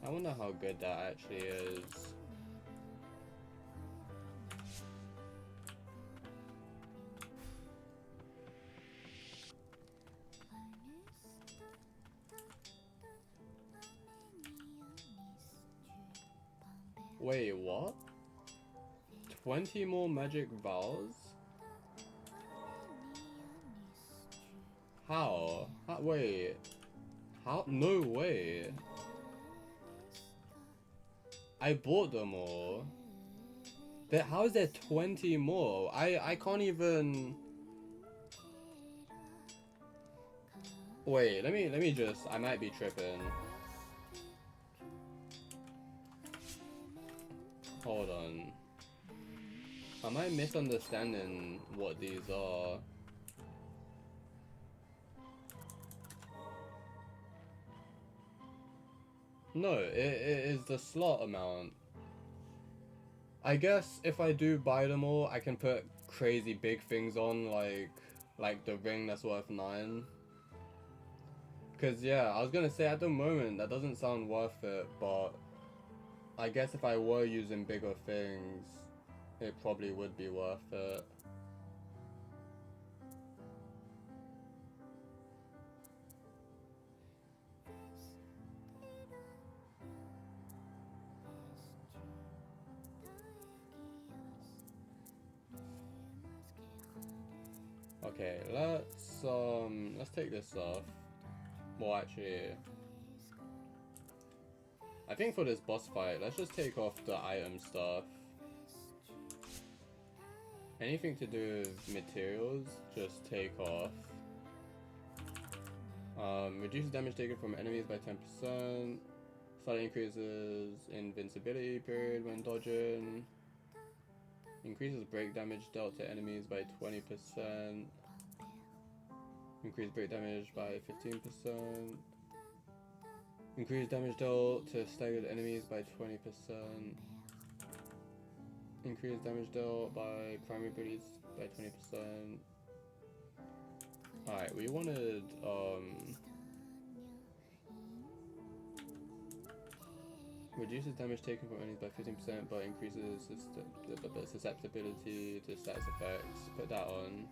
I wonder how good that actually is. Wait, what? 20 more magic vowels? How? Wait. How? No way. I bought them all. How is there 20 more? I can't even... Wait, let me just... I might be tripping. Hold on. Am I misunderstanding what these are? No, it is the slot amount. I guess if I do buy them all, I can put crazy big things on, like the ring that's worth 9. Cause yeah, I was gonna say at the moment that doesn't sound worth it, but I guess if I were using bigger things, it probably would be worth it. Okay, let's take this off. Well, actually, I think for this boss fight, let's just take off the item stuff. Anything to do with materials, just take off. Reduces damage taken from enemies by 10%. Slightly increases invincibility period when dodging. Increases break damage dealt to enemies by 20%. Increase break damage by 15%. Increase damage dealt to staggered enemies by 20%. Increase damage dealt by primary abilities by 20%. Alright, we wanted reduces damage taken from enemies by 15% but increases susceptibility to status effects. Put that on.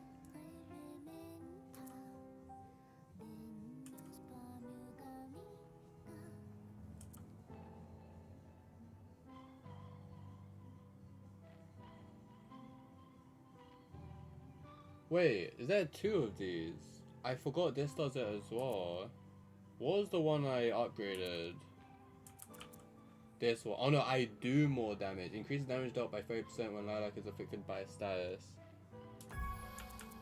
Wait, is there 2 of these? I forgot this does it as well. What was the one I upgraded? This one. Oh no, I do more damage. Increases damage dealt by 30% when Lilac is affected by a status.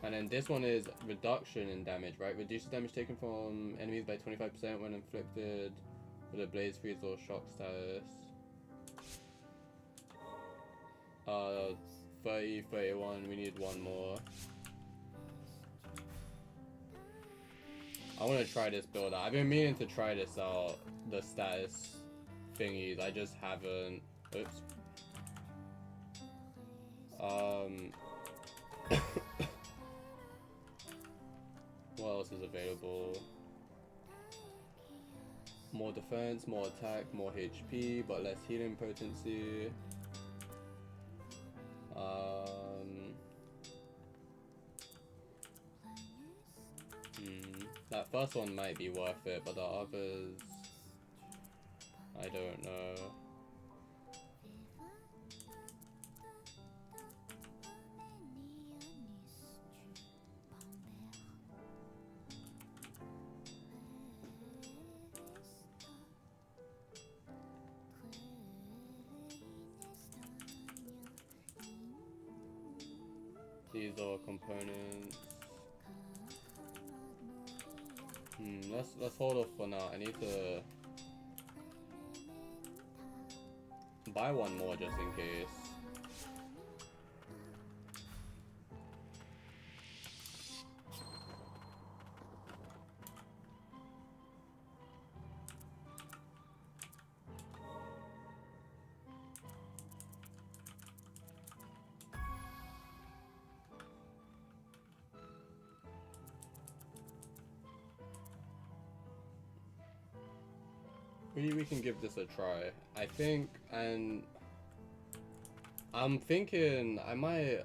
And then this one is reduction in damage, right? Reduces damage taken from enemies by 25% when inflicted with a blaze, freeze, or shock status. 30, 31, we need one more. I want to try this build out. I've been meaning to try this out, the status thingies. I just haven't. Oops. What else is available? More defense, more attack, more HP, but less healing potency. That first one might be worth it, but the others, I don't know. These are components. Let's hold off for now. I need to buy one more just in case. we can give this a try. I think, and I'm thinking I might.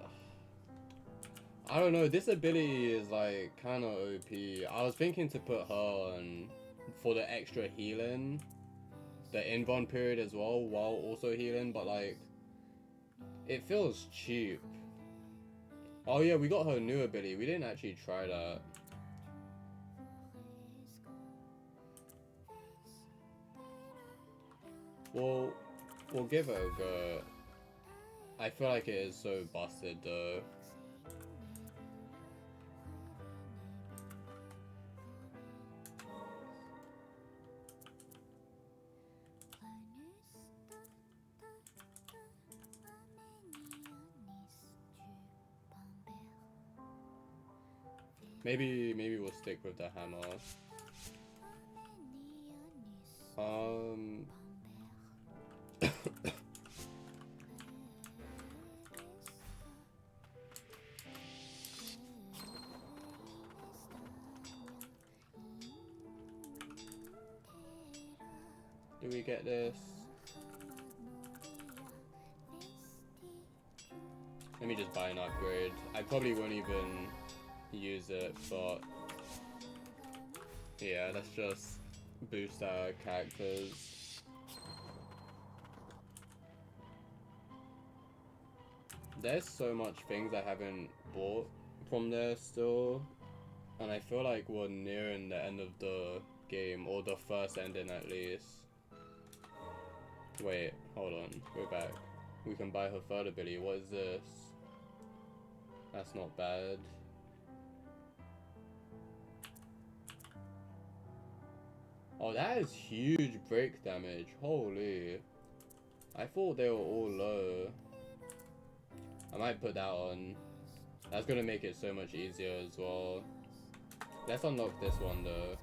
I don't know. This ability is like kind of OP. I was thinking to put her on for the extra healing, the invuln period as well, while also healing. But like, it feels cheap. Oh yeah, we got her new ability. We didn't actually try that. We'll give it a go. I feel like it is so busted though. Maybe we'll stick with the hammer. Do we get this? Let me just buy an upgrade. I probably won't even use it, but yeah, let's just boost our characters. There's so much things I haven't bought from there still, and I feel like we're nearing the end of the game, or the first ending at least. Wait, hold on, go back. We can buy her third ability. What is this? That's not bad. Oh, that is huge break damage. Holy. I thought they were all low. I might put that on. That's gonna make it so much easier as well. Let's unlock this one though.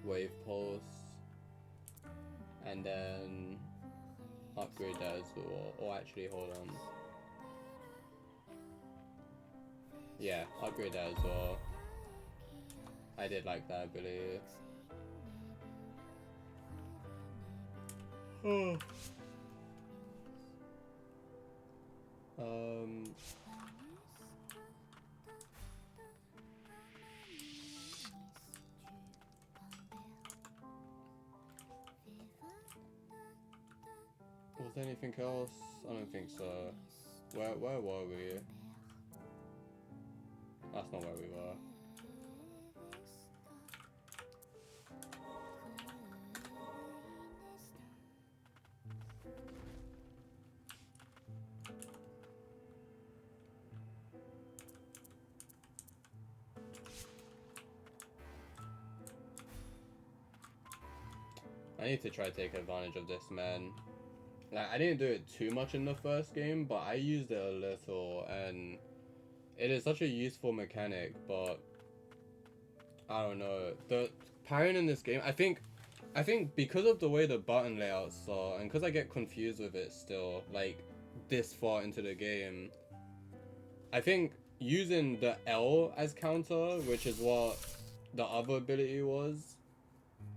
Wave pulse. And then upgrade that as well. Or actually, hold on. Yeah, upgrade that as well. I did like that ability. Was there anything else? I don't think so. Where were we? That's not where we were. I need to try to take advantage of this, man. Like, I didn't do it too much in the first game, but I used it a little, and it is such a useful mechanic, but I don't know. The parrying in this game, I think because of the way the button layouts are, and because I get confused with it still, like, this far into the game, I think using the L as counter, which is what the other ability was,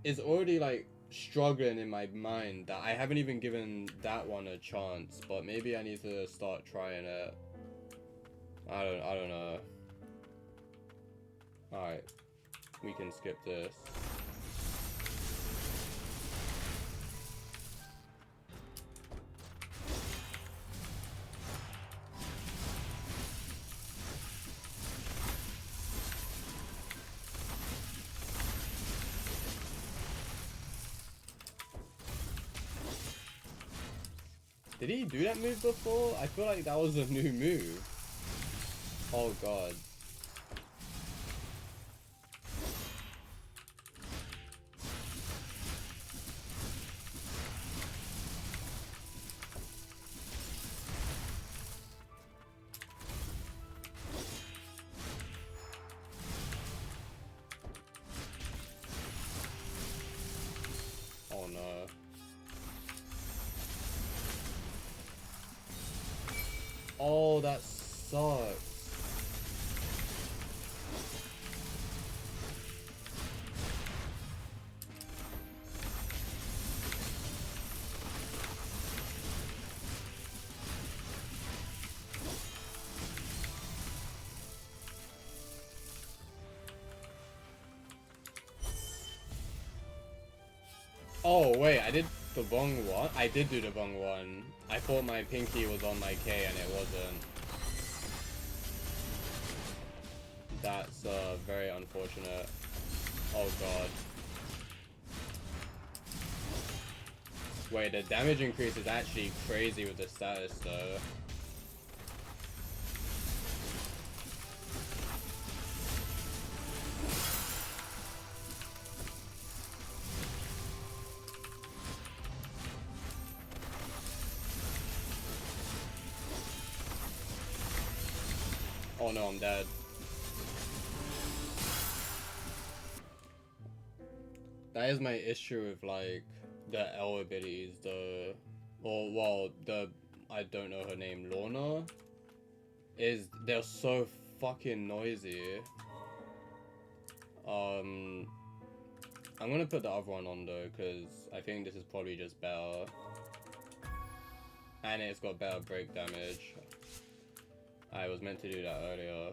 is already, like, struggling in my mind that I haven't even given that one a chance, but maybe I need to start trying it. I don't know. Alright. We can skip this. Did he do that move before? I feel like that was a new move. Oh god. Oh no. Oh, that sucks. Oh, wait, I did the wrong one? I did do the wrong one. I thought my pinky was on my K and it wasn't. That's very unfortunate. Oh god. Wait, the damage increase is actually crazy with the status though. Oh no, I'm dead. That is my issue with like the L abilities, I don't know her name, Lorna, is they're so fucking noisy. I'm gonna put the other one on though, because I think this is probably just better. And it's got better break damage. I was meant to do that earlier.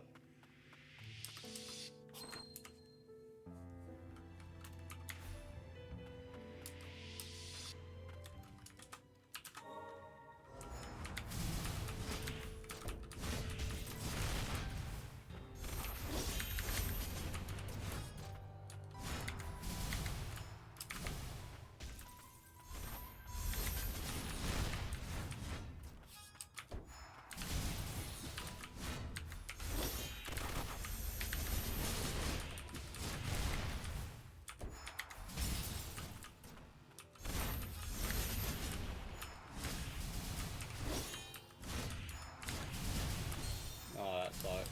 Oh, that sucks.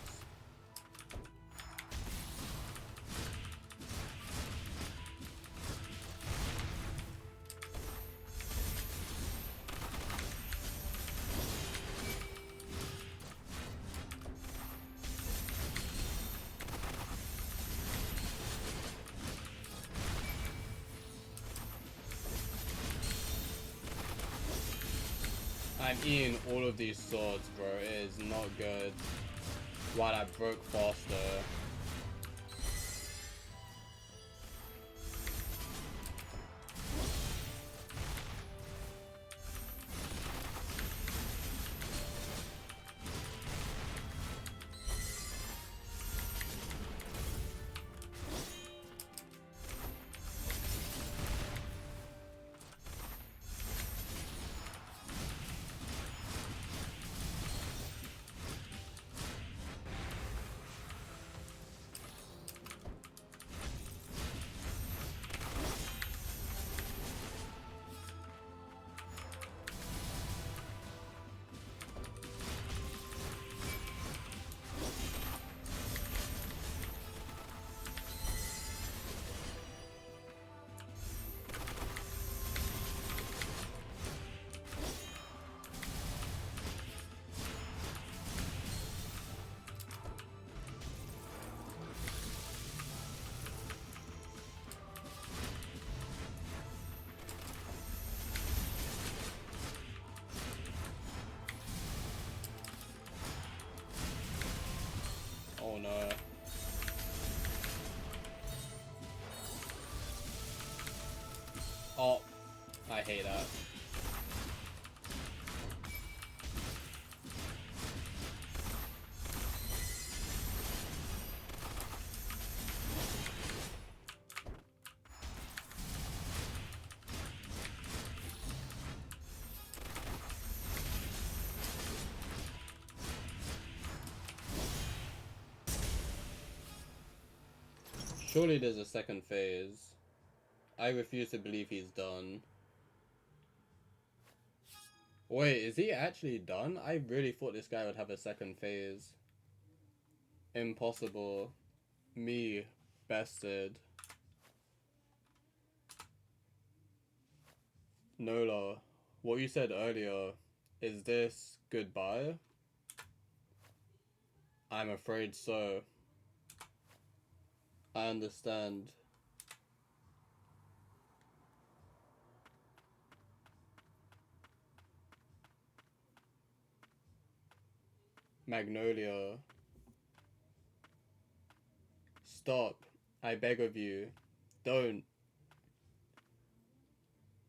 I'm eating all of these swords, bro. It is not good. While I broke faster. Oh no. Oh, I hate that. Surely there's a second phase. I refuse to believe he's done. Wait, is he actually done? I really thought this guy would have a second phase. Impossible. Me. Bested. Nola, what you said earlier, is this goodbye? I'm afraid so. I understand. Magnolia. Stop. I beg of you. Don't.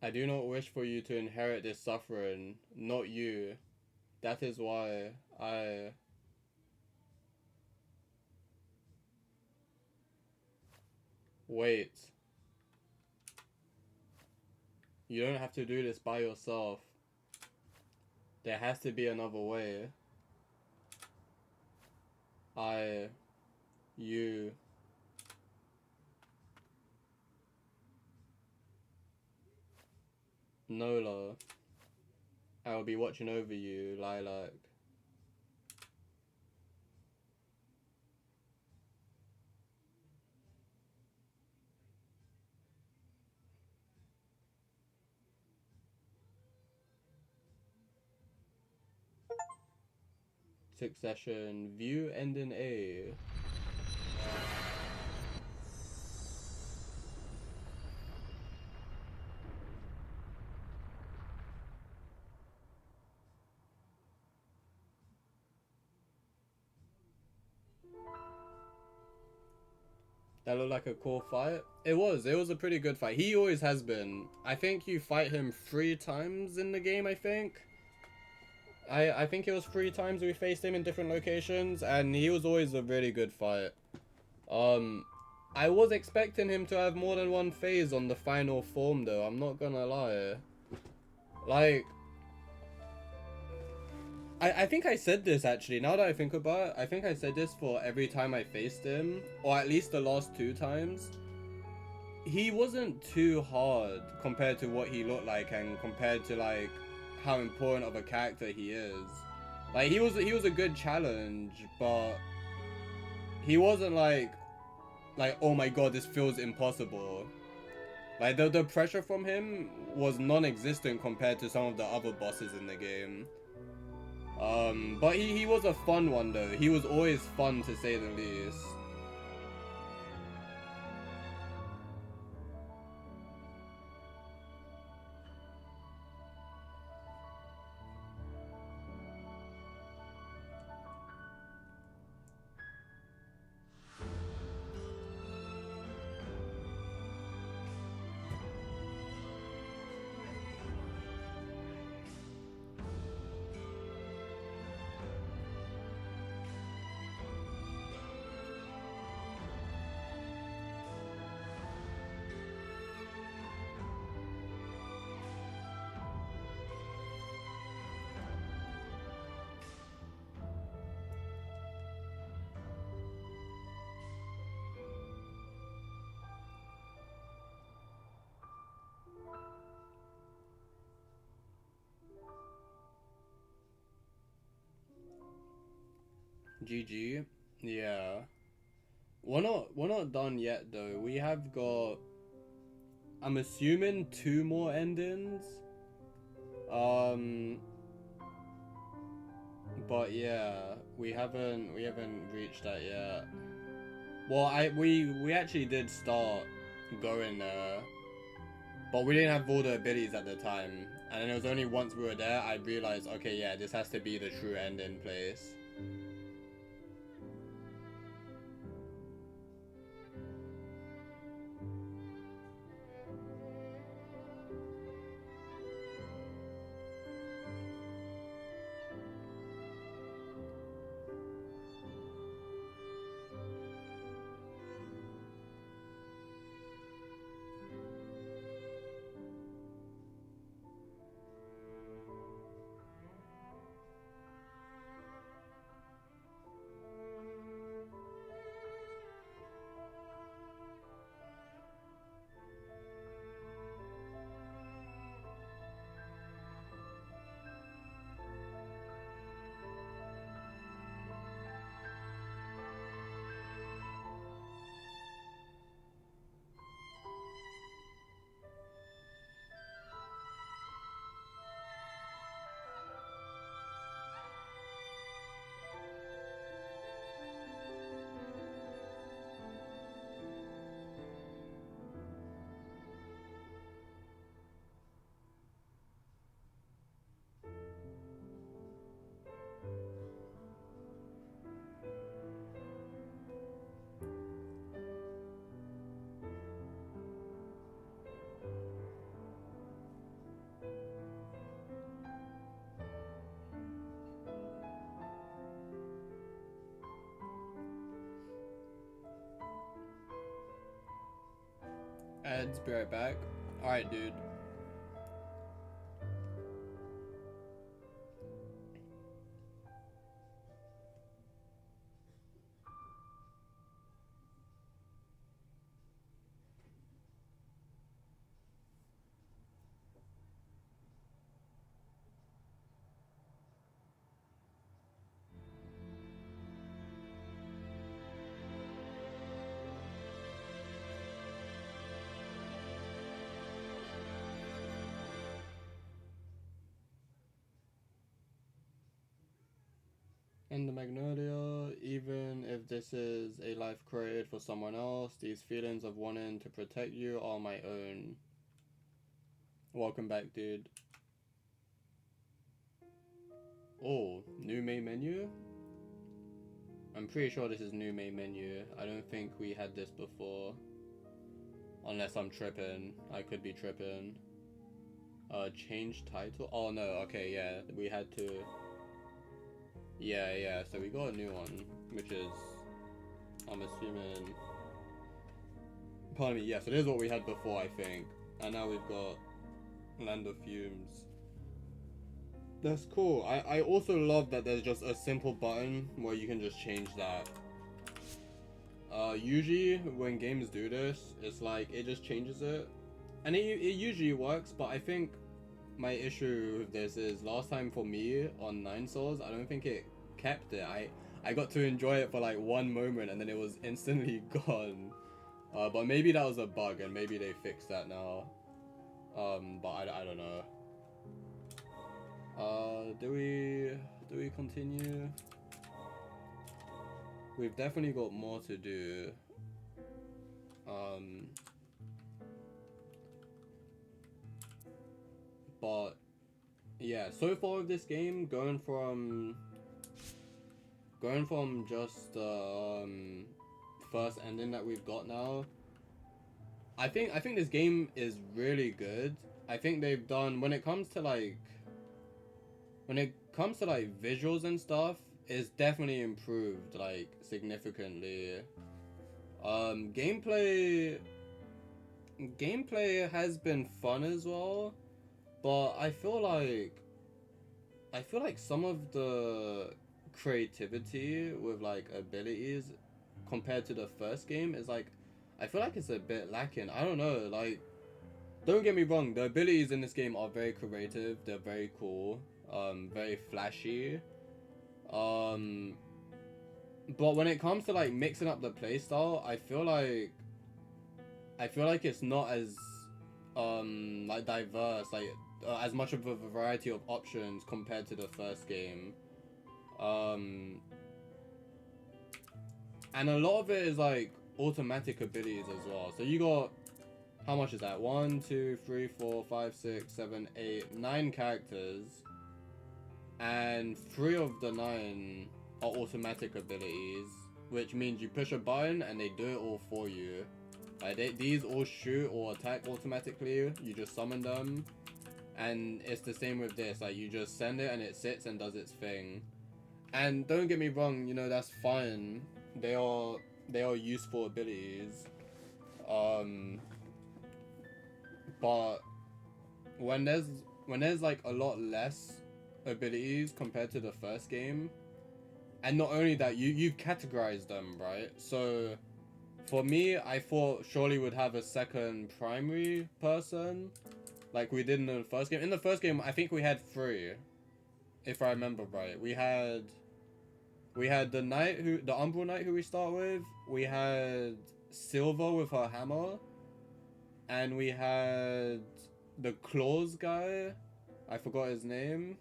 I do not wish for you to inherit this suffering, not you. That is why I... Wait. You don't have to do this by yourself. There has to be another way. I... You... Nola. I will be watching over you, Lilac. Succession. View ending A. That looked like a cool fight. It was a pretty good fight. He always has been. I think you fight him 3 times in the game, I think. I think it was 3 times we faced him in different locations, and he was always a really good fight. I was expecting him to have more than one phase on the final form though, I'm not gonna lie. Like, I think I said this actually, now that I think about it, I think I said this for every time I faced him, or at least the last 2 times. He wasn't too hard compared to what he looked like and compared to like how important of a character he is. Like he was a good challenge, but he wasn't like oh my god, this feels impossible. Like the pressure from him was non-existent compared to some of the other bosses in the game. But he was a fun one though. He was always fun to say the least. GG. Yeah. We're not done yet though. We have got, I'm assuming, 2 more endings. Um but yeah, we haven't reached that yet. Well, we actually did start going there, but we didn't have all the abilities at the time. And then it was only once we were there I realized, okay, yeah, this has to be the true ending place. meds. Be right back. Alright, dude. In the Magnolia, even if this is a life created for someone else, these feelings of wanting to protect you are my own. Welcome back, dude. Oh, new main menu? I'm pretty sure this is new main menu. I don't think we had this before. Unless I'm tripping. I could be tripping. Change title? Oh no, okay, yeah. We had to... Yeah, so we got a new one. Which is... I'm assuming... Pardon me, yeah, so this is what we had before, I think. And now we've got... Land of Fumes. That's cool. I also love that there's just a simple button where you can just change that. Usually when games do this, it's like it just changes it. And it usually works, but I think my issue with this is last time for me on 9 Souls, I don't think it kept it. I got to enjoy it for like one moment and then it was instantly gone. But maybe that was a bug and maybe they fixed that now. But I don't know. Do we continue? We've definitely got more to do. But yeah, so far with this game, going from just first ending that we've got now, I think this game is really good. I think they've done when it comes to like visuals and stuff, it's definitely improved like significantly. Gameplay has been fun as well, but I feel like some of the creativity with like abilities compared to the first game is like, I feel like it's a bit lacking. I don't know, like, don't get me wrong, the abilities in this game are very creative, they're very cool, very flashy, but when it comes to like mixing up the playstyle, I feel like it's not as like diverse, like as much of a variety of options compared to the first game. And a lot of it is like automatic abilities as well. So you got, how much is that? 1, 2, 3, 4, 5, 6, 7, 8, 9 characters, and 3 of the 9 are automatic abilities, which means you push a button and they do it all for you. Like these all shoot or attack automatically. You just summon them, and it's the same with this. Like you just send it and it sits and does its thing. And don't get me wrong, you know, that's fine. They are useful abilities. But when there's like a lot less abilities compared to the first game, and not only that, you've categorized them, right? So for me, I thought surely would have a second primary person, like we did in the first game. In the first game, I think we had 3, if I remember right. We had the knight the Umbral Knight who we start with. We had Silver with her hammer, and we had the claws guy. I forgot his name.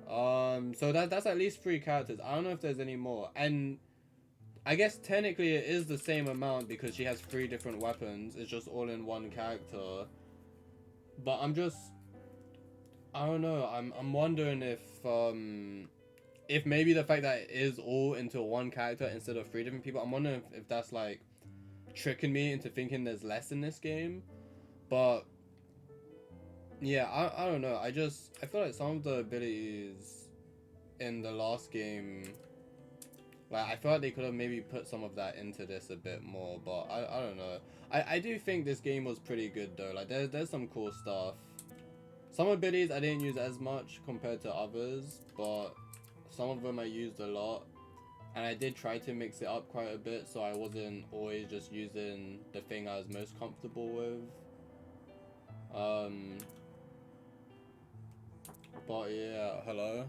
So that's at least 3 characters. I don't know if there's any more. And I guess technically it is the same amount because she has 3 different weapons. It's just all in one character. But I don't know. I'm wondering if maybe the fact that it is all into one character instead of 3 different people, I'm wondering if that's like tricking me into thinking there's less in this game. But yeah, I don't know. I feel like some of the abilities in the last game Like, I feel like they could have maybe put some of that into this a bit more, but I don't know. I do think this game was pretty good though. Like, there's some cool stuff. Some abilities I didn't use as much compared to others, but some of them I used a lot. And I did try to mix it up quite a bit, so I wasn't always just using the thing I was most comfortable with. Um, but yeah, hello?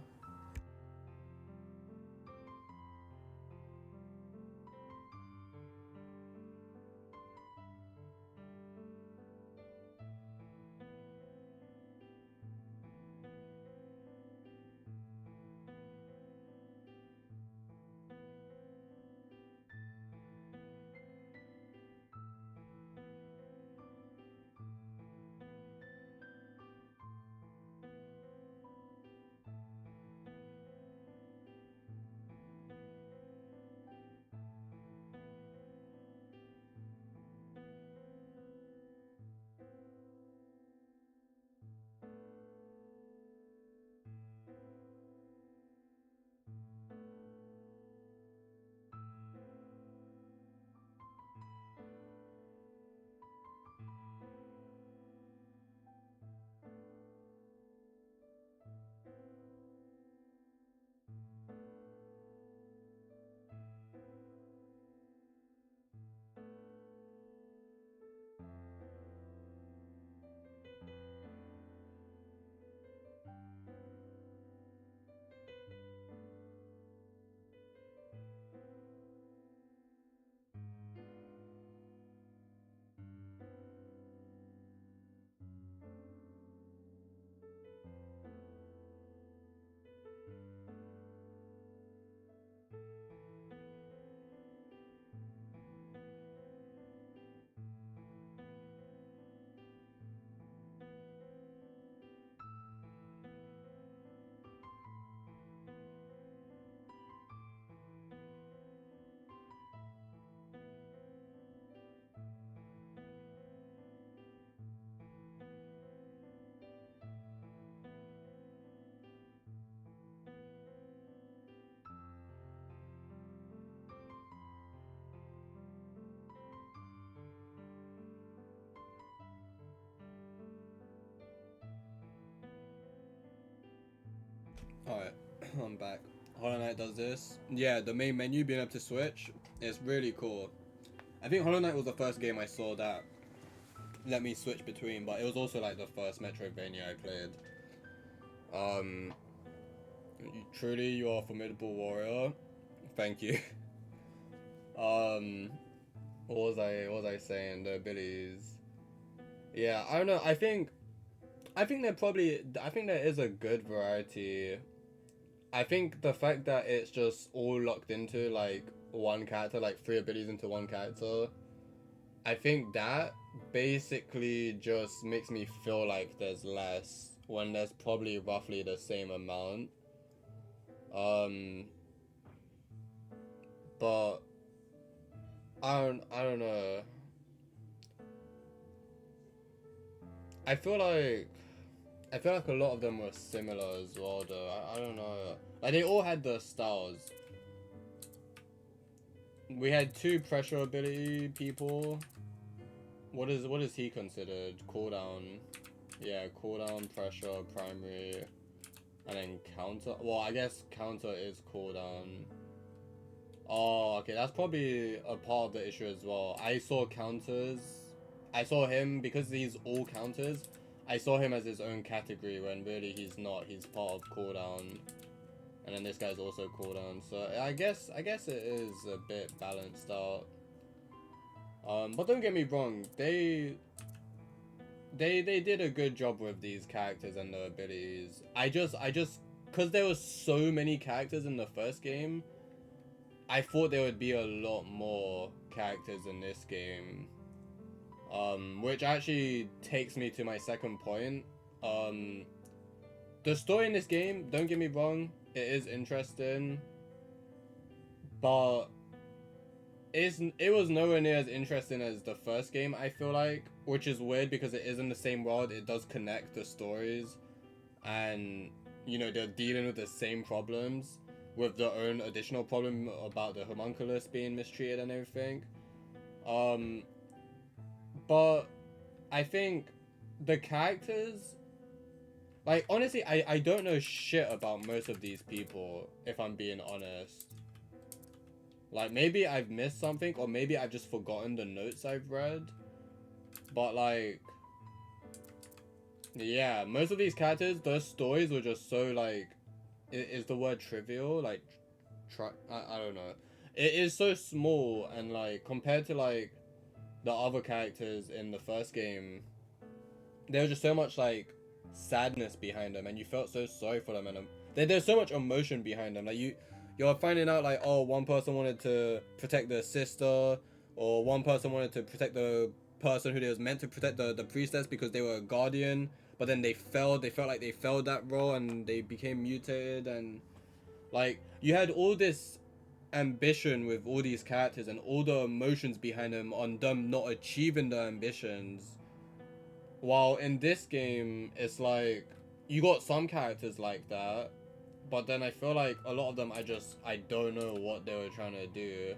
Alright, I'm back. Hollow Knight does this. Yeah, the main menu being able to switch is really cool. I think Hollow Knight was the first game I saw that let me switch between, but it was also like the first Metroidvania I played. Um, Truly, you are a formidable warrior. Thank you. um, what was I saying? The abilities. Yeah, I don't know. I think I think there is a good variety. I think the fact that it's just all locked into like one character, like three abilities into one character, I think that basically just makes me feel like there's less when there's probably roughly the same amount. Um, but I don't know. I feel like I feel like a lot of them were similar as well though. I don't know. Like they all had the styles. We had two pressure ability people. What is he considered? Cooldown. Yeah, cooldown, pressure, primary, and then counter. Well, I guess counter is cooldown. Oh, okay, that's probably a part of the issue as well. I saw counters. I saw him because he's all counters. I saw him as his own category when really he's not. He's part of cooldown, and then this guy's also cooldown. So I guess it is a bit balanced out. But don't get me wrong, they did a good job with these characters and their abilities. I just because there were so many characters in the first game, I thought there would be a lot more characters in this game. Which actually takes me to my second point. The story in this game, don't get me wrong, it is interesting, but it was nowhere near as interesting as the first game, I feel like, which is weird because it is in the same world. It does connect the stories, and you know they're dealing with the same problems. with their own additional problem about the homunculus being mistreated and everything. But I think the characters, like, honestly, I don't know shit about most of these people, if I'm being honest. Like, maybe I've missed something, or maybe I've just forgotten the notes I've read. But, like, yeah, most of these characters, their stories were just so, like, is the word trivial? Like, I don't know. It is so small, and, like, compared to, like, the other characters in the first game, there was just so much, like, sadness behind them, and you felt so sorry for them, and there's so much emotion behind them. Like, you're finding out, like, oh, one person wanted to protect their sister, or one person wanted to protect the person who they was meant to protect, the priestess, because they were a guardian, but then they felt like they failed that role, and they became mutated, and, like, you had all this ambition with all these characters, and all the emotions behind them on them not achieving their ambitions. While in this game, it's like, you got some characters like that, but then I feel like a lot of them, I don't know what they were trying to do.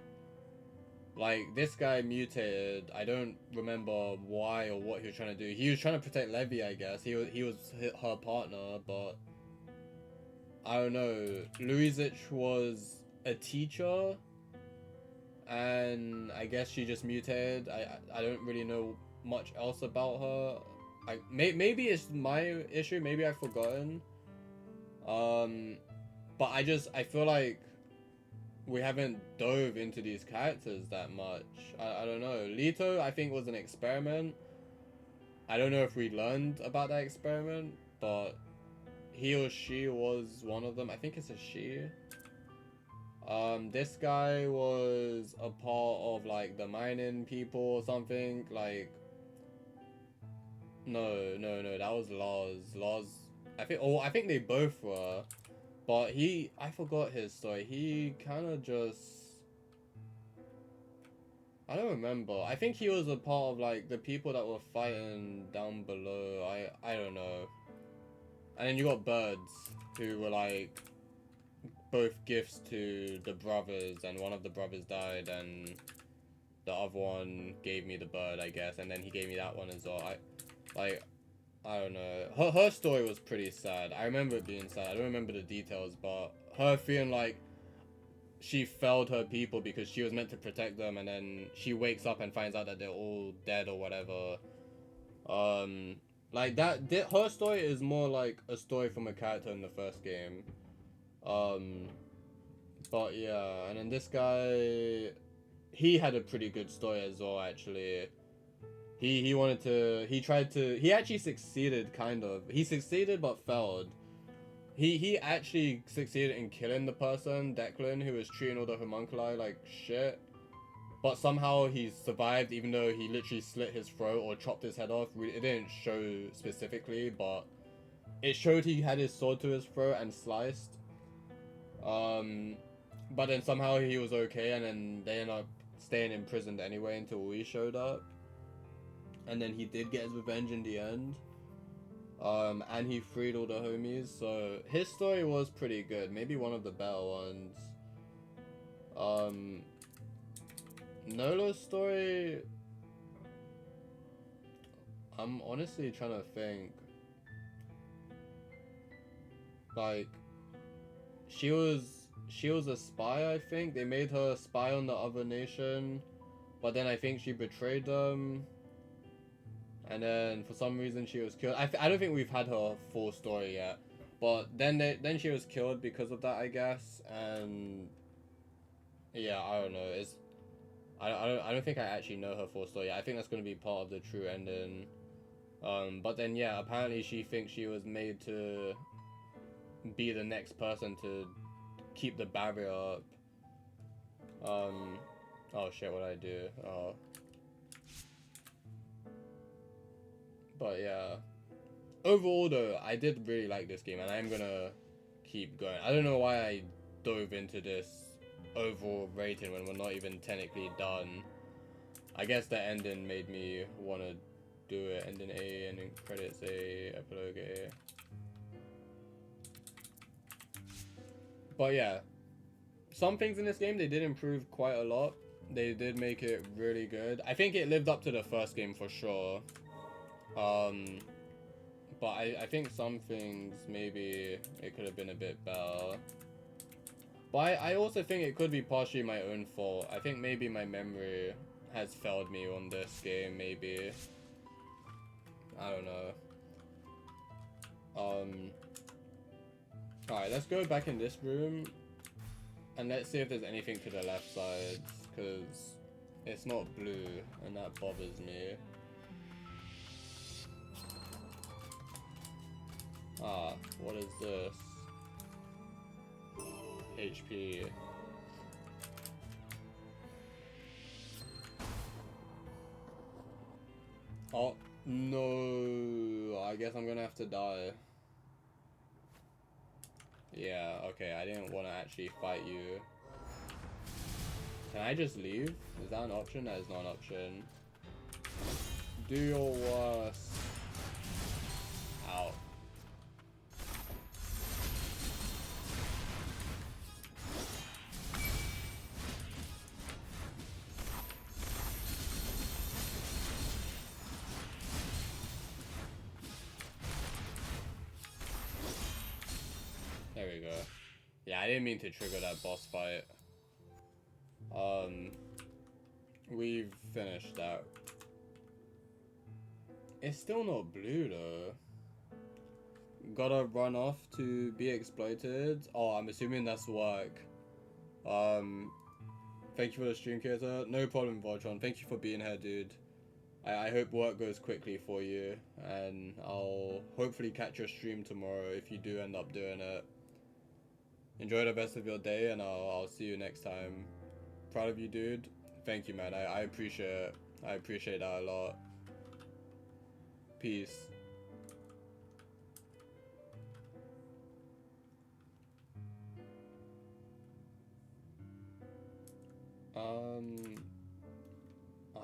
Like, this guy mutated, I don't remember why or what he was trying to do. He was trying to protect Levy, I guess. He was her partner, but I don't know. Luizich was a teacher, and I guess she just mutated. I don't really know much else about her. Maybe it's my issue. Maybe I've forgotten. But I feel like we haven't dove into these characters that much. I don't know. Lito, I think, was an experiment. I don't know if we learned about that experiment, but he or she was one of them. I think it's a she. This guy was a part of, like, the mining people or something. Like, no, that was Lars. I think they both were. But I forgot his story. He kind of just, I don't remember. I think he was a part of, like, the people that were fighting down below. I don't know. And then you got birds, who were, like, both gifts to the brothers, and one of the brothers died, and the other one gave me the bird, I guess, and then he gave me that one as well. I don't know. Her story was pretty sad. I remember it being sad. I don't remember the details, but her feeling like she failed her people because she was meant to protect them, and then she wakes up and finds out that they're all dead or whatever. Like that. Her story is more like a story from a character in the first game. But yeah, and then this guy, he had a pretty good story as well, actually. He actually succeeded, kind of. He succeeded but failed. He actually succeeded in killing the person, Declan, who was treating all the homunculi like shit. But somehow he survived, even though he literally slit his throat or chopped his head off. It didn't show specifically, but it showed he had his sword to his throat and sliced. But then somehow he was okay, and then they ended up staying imprisoned anyway until we showed up. And then he did get his revenge in the end. And he freed all the homies, so his story was pretty good. Maybe one of the better ones. Nolo's story, I'm honestly trying to think. Like, she was a spy, I think. They made her a spy on the other nation, but then I think she betrayed them. And then for some reason she was killed. I don't think we've had her full story yet, but then she was killed because of that, I guess. And yeah, I don't know. I don't think I actually know her full story yet. I think that's going to be part of the true ending. But then yeah, apparently she thinks she was made to be the next person to keep the barrier up. Oh shit, what I do? Oh. But yeah, overall though, I did really like this game, and I'm gonna keep going. I don't know why I dove into this overall rating when we're not even technically done. I guess the ending made me want to do it. Ending A, ending credits A, epilogue A. But yeah, some things in this game they did improve quite a lot. They did make it really good. I think it lived up to the first game for sure. But I think some things maybe it could have been a bit better. But I also think it could be partially my own fault. I think maybe my memory has failed me on this game, maybe. I don't know. Alright, let's go back in this room. And let's see if there's anything to the left side. Because it's not blue, and that bothers me. Ah, what is this? HP. Oh, no. I guess I'm gonna have to die. Yeah, okay, I didn't want to actually fight you. Can I just leave? Is that an option? That is not an option. Do your worst. Ow. There we go. Yeah, I didn't mean to trigger that boss fight. We've finished that. It's still not blue though. Gotta run off to be exploited. Oh, I'm assuming that's work. Thank you for the stream, Kata. No problem, Voltron. Thank you for being here, dude. I hope work goes quickly for you, and I'll hopefully catch your stream tomorrow if you do end up doing it. Enjoy the rest of your day, and I'll see you next time. Proud of you, dude. Thank you, man. I appreciate it. I appreciate that a lot. Peace.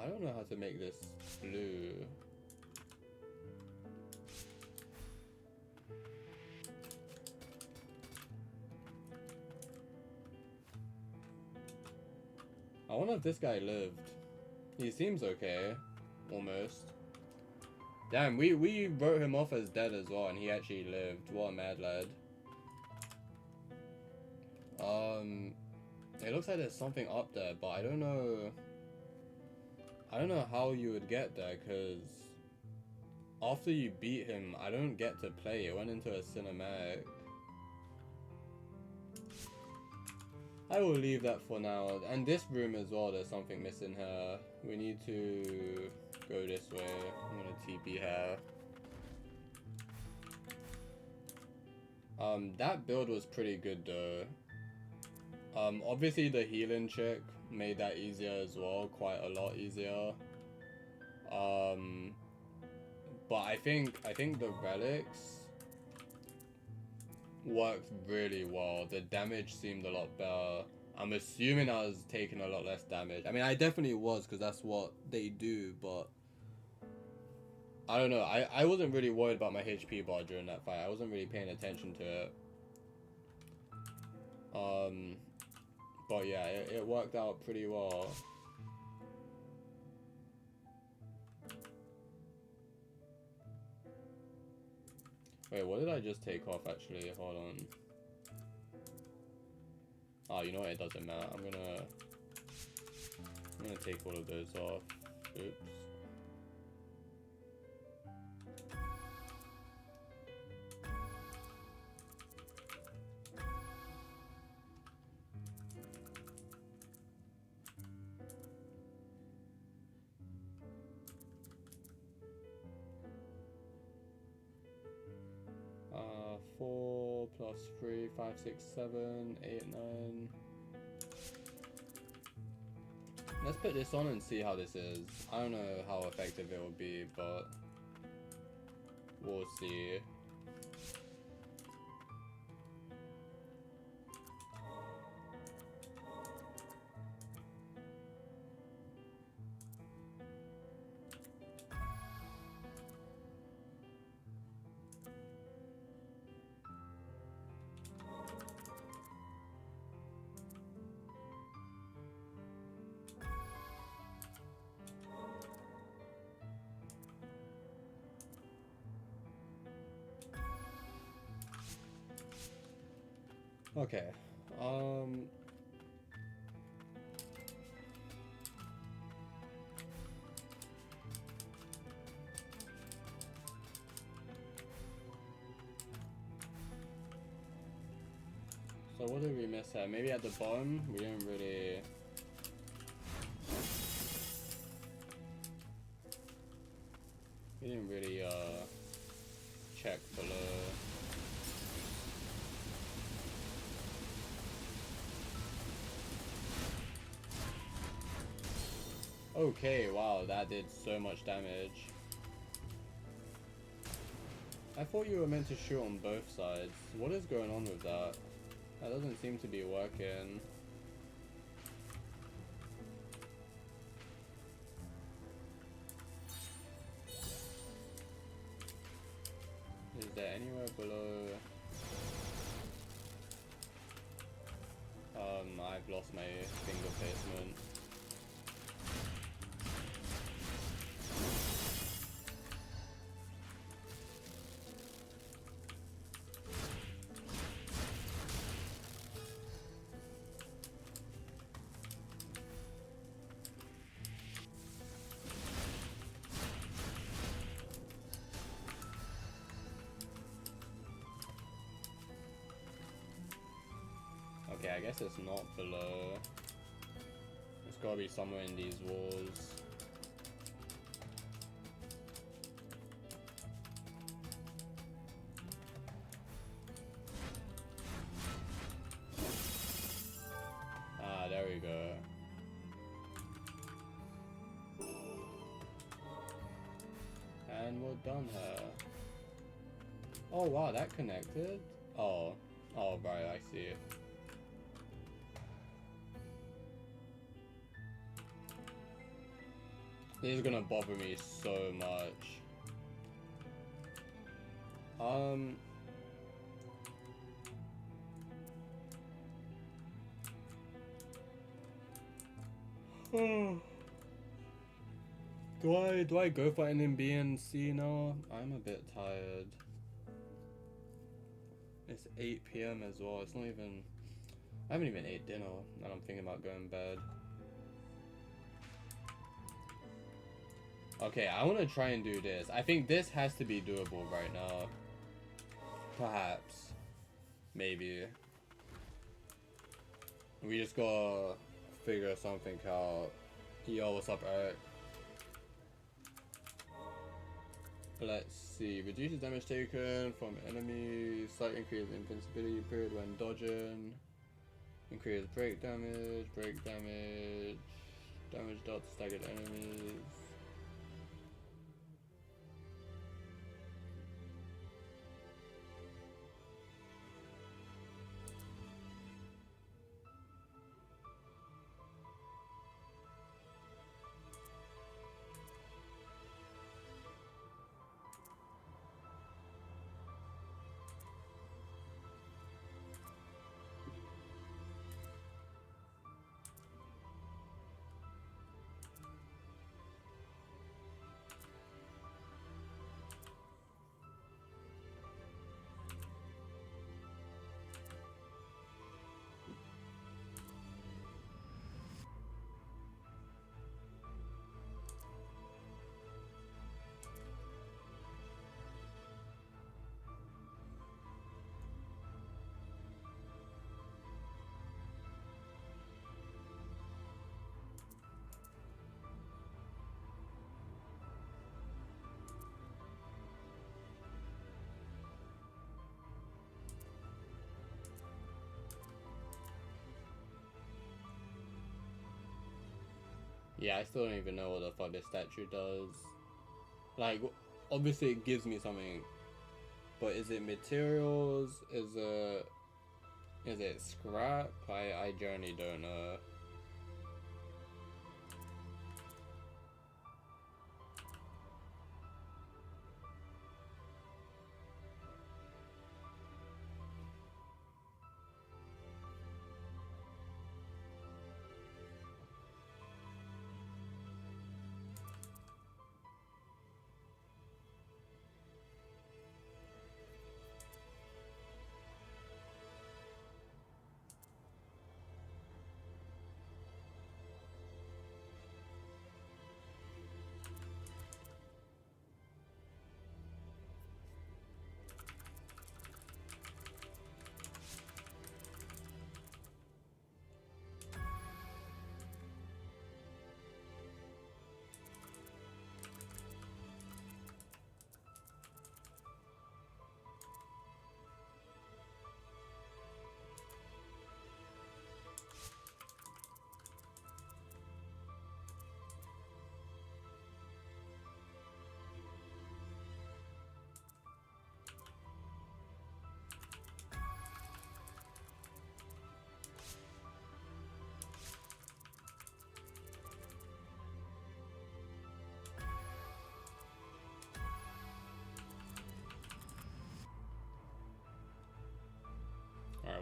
I don't know how to make this blue. I wonder if this guy lived. He seems okay. Almost. Damn, we wrote him off as dead as well, and he actually lived. What a mad lad. It looks like there's something up there, but I don't know how you would get there, because after you beat him, I don't get to play. It went into a cinematic. I will leave that for now. And this room as well, there's something missing here. We need to go this way. I'm gonna TP here. That build was pretty good though. Obviously the healing chick made that easier as well, quite a lot easier. But I think the relics worked really well. The damage seemed a lot better. I'm assuming I was taking a lot less damage. I mean, I definitely was, because that's what they do, but I don't know. I wasn't really worried about my HP bar during that fight. I wasn't really paying attention to it. But yeah, it worked out pretty well. Wait, what did I just take off actually? Hold on. Oh, you know what? It doesn't matter. I'm gonna take all of those off. Oops. Uh, 4 plus 3, 5, 6, 7, 8, 9. Let's put this on and see how this is. I don't know how effective it will be, but we'll see. Okay. Um. So what did we miss here? Maybe at the bottom we didn't really. We didn't really check below. Okay, wow, that did so much damage. I thought you were meant to shoot on both sides. What is going on with that? That doesn't seem to be working. Is there anywhere below? I've lost my finger placement. Okay, I guess it's not below. It's gotta be somewhere in these walls. Ah, there we go. And we're done here. Oh wow, that connected? Oh, right, I see it. This is gonna bother me so much. Do I go for NMB and C now? I'm a bit tired. It's 8 PM as well. It's not even. I haven't even ate dinner, and I'm thinking about going to bed. Okay, I want to try and do this. I think this has to be doable right now. Perhaps. Maybe. We just gotta figure something out. Yo, what's up, Eric? Let's see. Reduces damage taken from enemies. Slight increase invincibility period when dodging. Increase break damage. Damage dealt to staggered enemies. Yeah, I still don't even know what the fuck this statue does. Like, obviously it gives me something, but is it materials? Is it scrap? I generally don't know.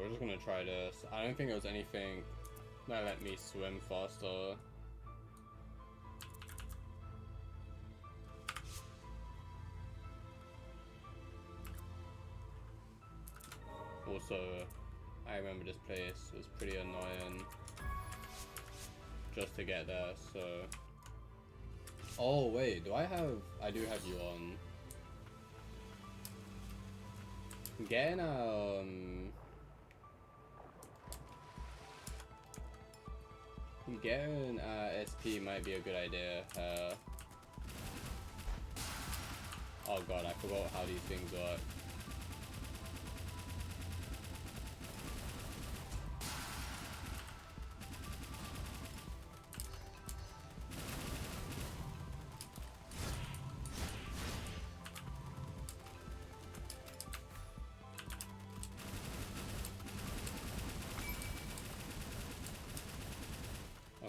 we're just gonna try this. I don't think there was anything that let me swim faster. Also, I remember this place was pretty annoying just to get there, so... Oh wait, do I have... I do have you on. Getting Getting SP might be a good idea. Oh god, I forgot how these things work.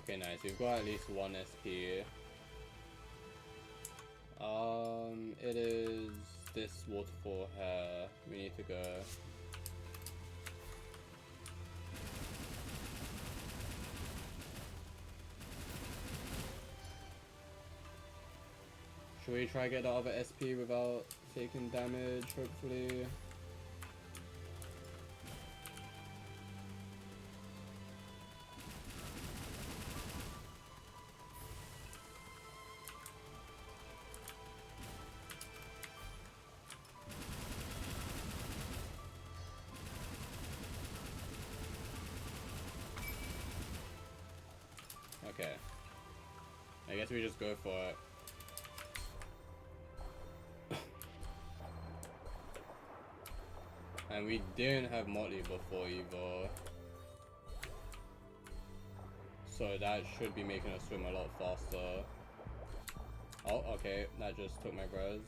Okay, nice. We've got at least one SP. It is this waterfall here. We need to go. Should we try get the other SP without taking damage, hopefully? Okay. I guess we just go for it. And we didn't have Motley before either. So that should be making us swim a lot faster. Oh, okay. That just took my res.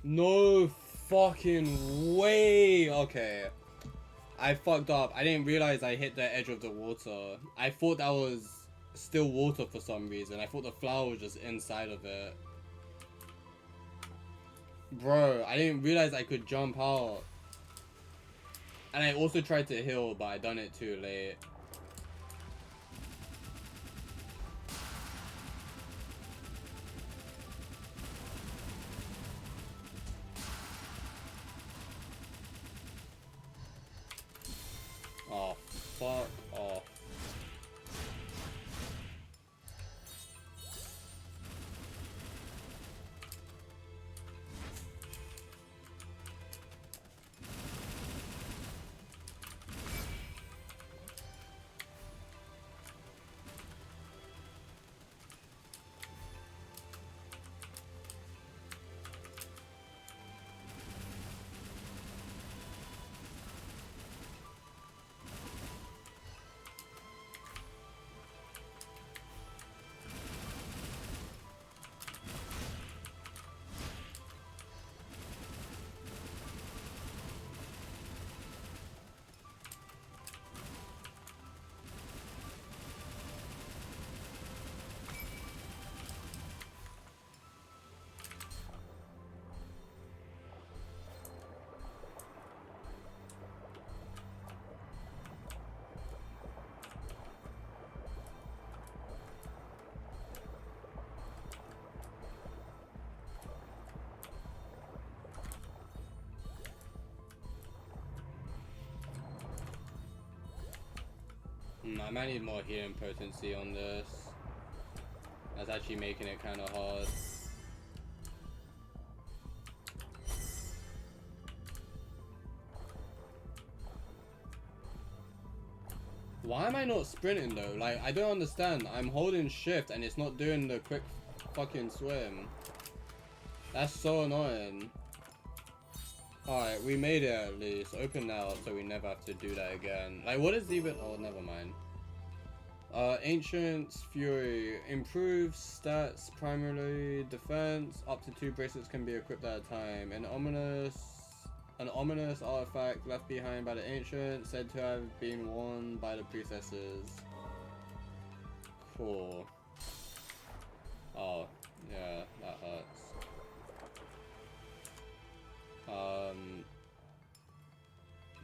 No fucking way! Okay. I fucked up. I didn't realize I hit the edge of the water. I thought that was still water for some reason. I thought the flower was just inside of it. Bro, I didn't realize I could jump out. And I also tried to heal, but I done it too late. Oh, fuck off. I might need more healing potency on this. That's actually making it kind of hard. Why am I not sprinting though? Like, I don't understand. I'm holding shift and it's not doing the quick fucking swim. That's so annoying. Alright, we made it at least. Open now so we never have to do that again. Like, what is even... Oh, never mind. Ancient's Fury improves stats, primarily defense. Up to 2 bracelets can be equipped at a time. An ominous artifact left behind by the Ancient, said to have been worn by the priestesses. Cool. Oh, yeah, that hurts.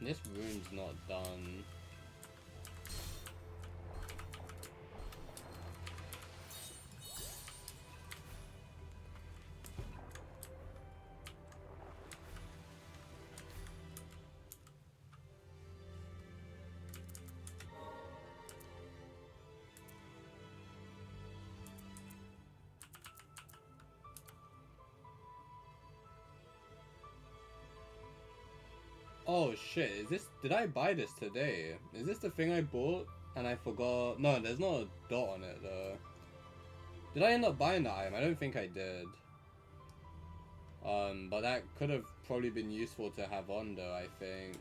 This rune's not done. Oh shit, is this, did I buy this today? Is this the thing I bought and I forgot? No, there's not a dot on it though. Did I end up buying the item? I don't think I did. But that could have probably been useful to have on though, I think.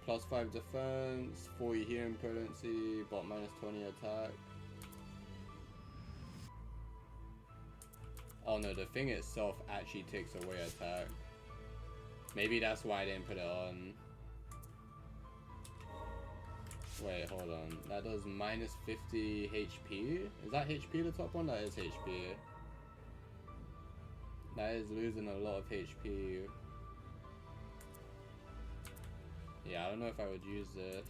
Plus 5 defense, 40 healing potency, but minus 20 attack. Oh no, the thing itself actually takes away attack. Maybe that's why I didn't put it on. Wait, hold on. That does minus 50 HP? Is that HP the top one? That is HP. That is losing a lot of HP. Yeah, I don't know if I would use this.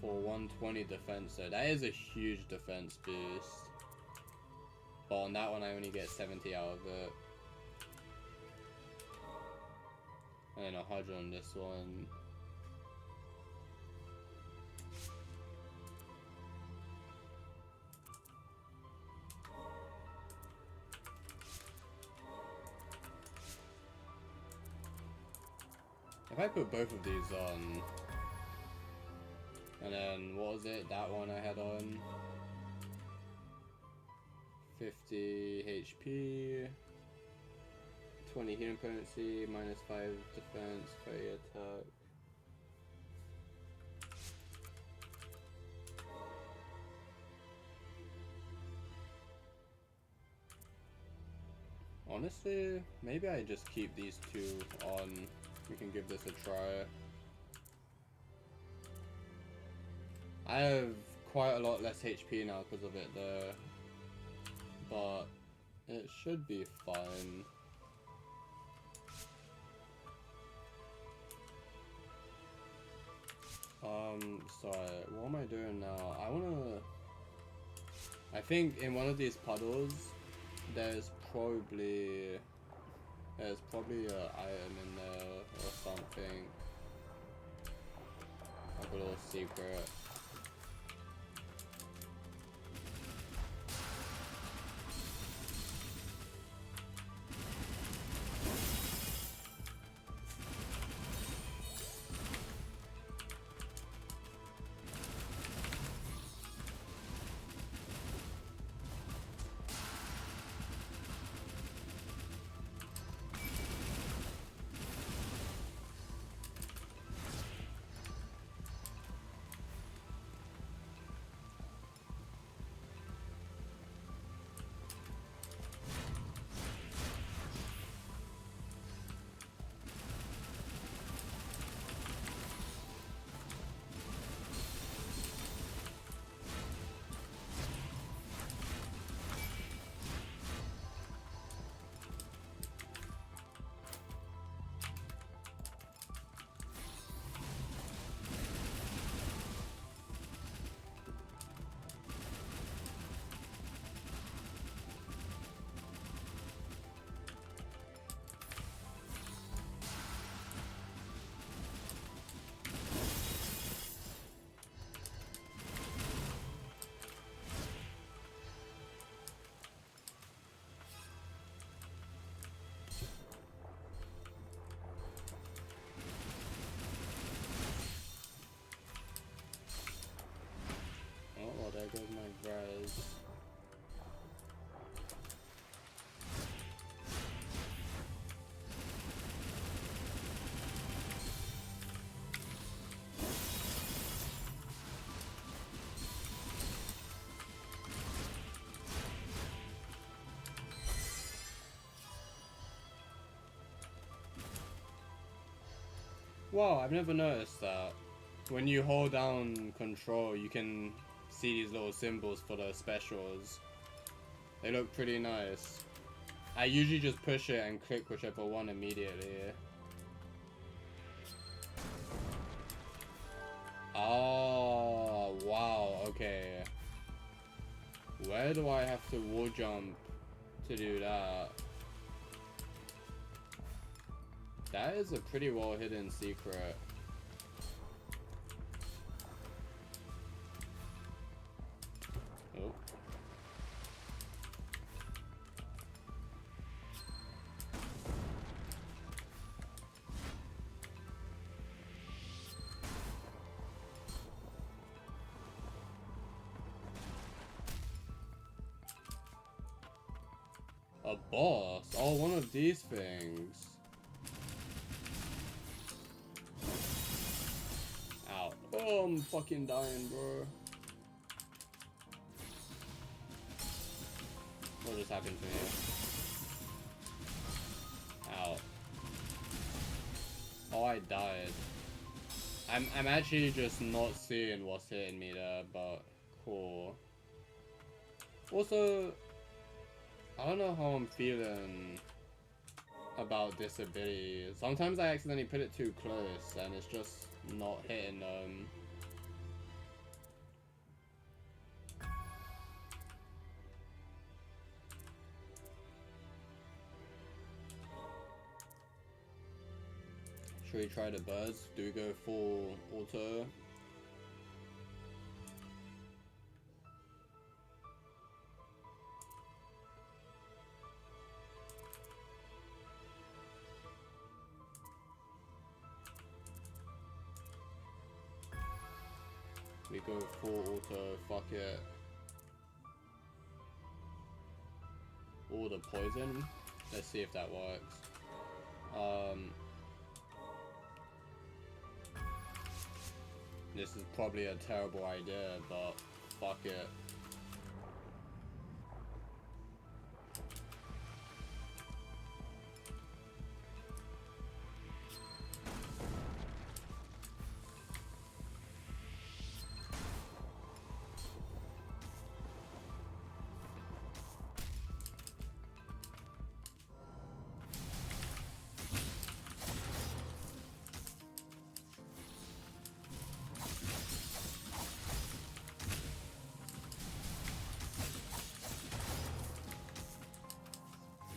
For 120 defense, so that is a huge defense boost. But on that one I only get 70 out of it. And then 100 on this one. If I put both of these on, and then what was it, that one I had on, 50 HP, 20 healing potency, minus 5 defense, 30 attack. Honestly, maybe I just keep these two on. We can give this a try. I have quite a lot less HP now because of it though, but it should be fine. Sorry, what am I doing now? I think in one of these puddles, there's probably an item in there or something. Like a little secret. Wow, I've never noticed that. When you hold down control, you can see these little symbols for the specials. They look pretty nice. I usually just push it and click whichever one immediately. Oh, wow, okay. Where do I have to wall jump to do that? That is a pretty well hidden secret. Oh. A boss? Oh, one of these things. Ow. Oh, I'm fucking dying, bro. What just happened to me? Ow. Oh, I died. I'm actually just not seeing what's hitting me there, but cool. Also, I don't know how I'm feeling about this ability. Sometimes I accidentally put it too close and it's just not hitting them. Should we try the buzz? Do we go full auto? We go full auto, fuck it. Or the poison. Let's see if that works. This is probably a terrible idea, but fuck it.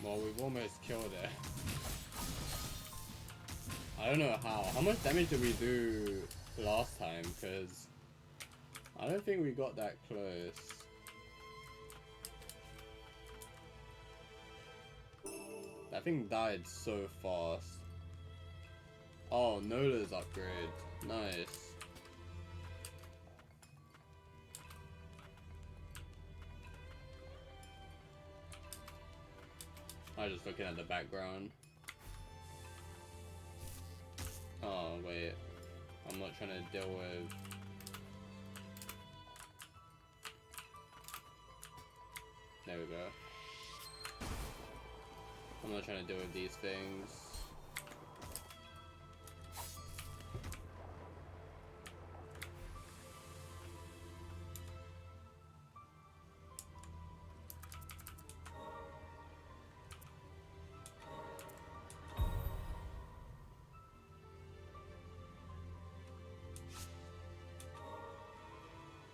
Well, we've almost killed it. I don't know how. How much damage did we do last time? Because I don't think we got that close. That thing died so fast. Oh, Nola's upgrade. Nice. I was just looking at the background. Oh, wait. I'm not trying to deal with... There we go. I'm not trying to deal with these things.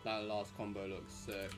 That last combo looks sick.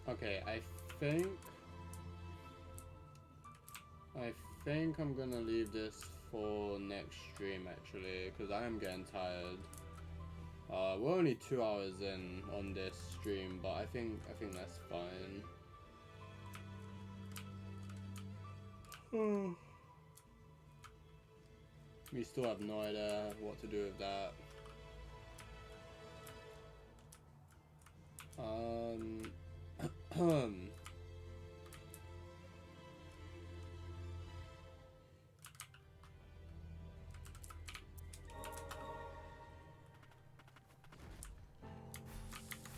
Okay, I think I'm gonna leave this for next stream actually, because I am getting tired. We're only 2 hours in on this stream, but I think that's fine. We still have no idea what to do with that.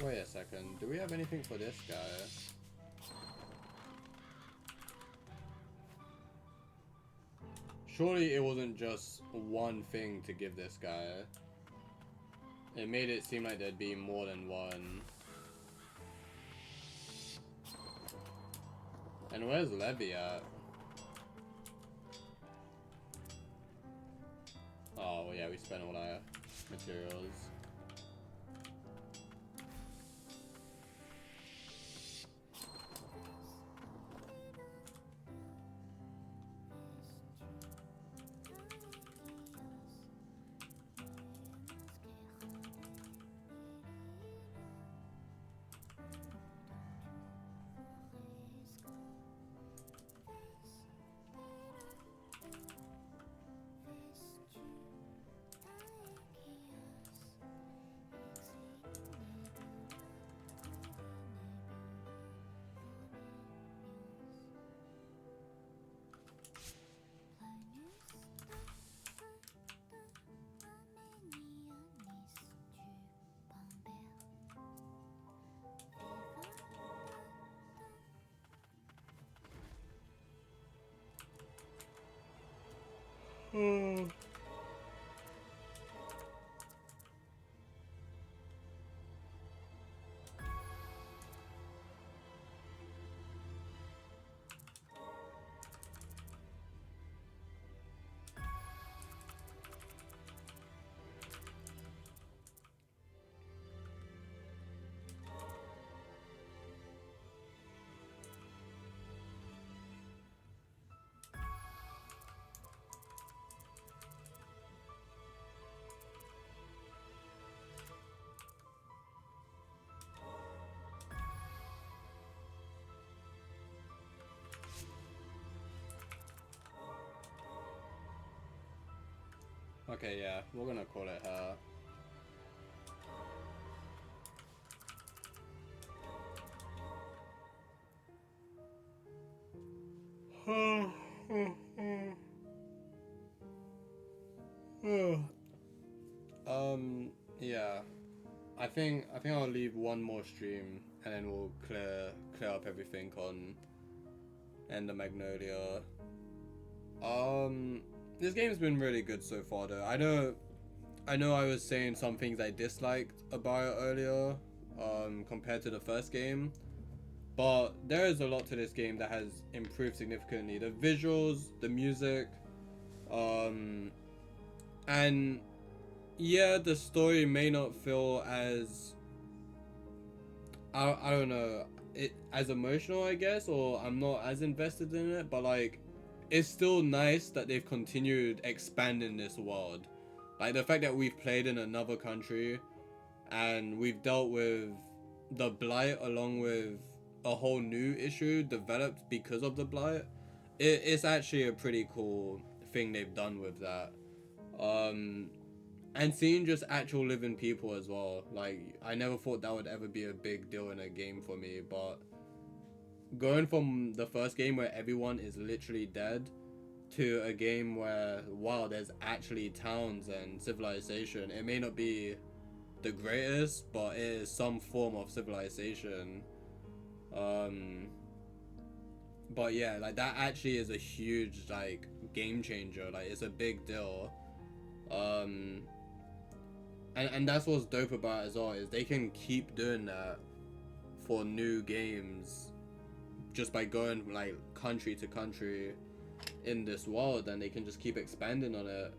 Wait a second, do we have anything for this guy? Surely it wasn't just one thing to give this guy. It made it seem like there'd be more than one. And where's Levy at? Oh, well, yeah, we spent all our materials. Okay, yeah, we're gonna call it her. Yeah. I think I'll leave one more stream and then we'll clear up everything on End of Magnolia. This game's been really good so far though. I know I was saying some things I disliked about it earlier, compared to the first game. But there is a lot to this game that has improved significantly. The visuals, the music, and yeah, the story may not feel as I don't know, it as emotional, I guess, or I'm not as invested in it, but like it's still nice that they've continued expanding this world. Like the fact that we've played in another country and we've dealt with the blight along with a whole new issue developed because of the blight. It's actually a pretty cool thing they've done with that. And seeing just actual living people as well. Like I never thought that would ever be a big deal in a game for me, but going from the first game where everyone is literally dead to a game where, wow, there's actually towns and civilization. It may not be the greatest, but it is some form of civilization. But yeah, like that actually is a huge like game changer. Like it's a big deal. And that's what's dope about it as well, is they can keep doing that for new games just by going like country to country in this world, and they can just keep expanding on it.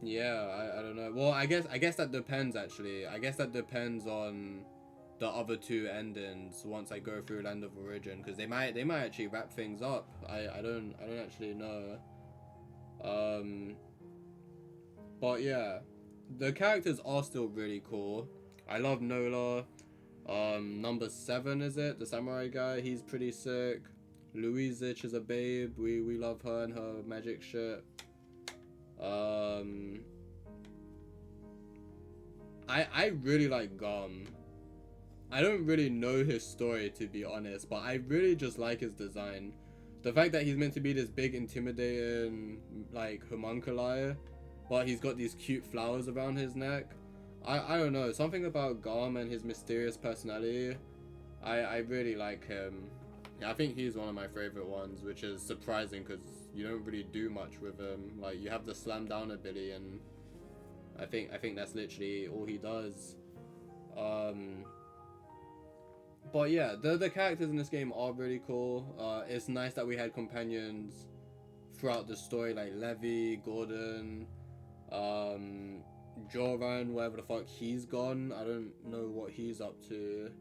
Yeah, I don't know. Well, I guess that depends actually. I guess that depends on the other two endings once I go through Land of Origin, because they might actually wrap things up. I don't actually know. Um, but yeah, the characters are still really cool. I love Nola. Number 7, is it? The samurai guy, he's pretty sick. Luizich is a babe. We love her and her magic shit. I really like Gum. I don't really know his story, to be honest, but I really just like his design. The fact that he's meant to be this big, intimidating, like, homunculi, but he's got these cute flowers around his neck. I don't know, something about Garm and his mysterious personality. I really like him. Yeah, I think he's one of my favorite ones, which is surprising because you don't really do much with him. Like, you have the slam down ability, and I think that's literally all he does. But yeah, the characters in this game are really cool. It's nice that we had companions throughout the story, like Levi, Gordon, Joran, wherever the fuck he's gone. I don't know what he's up to.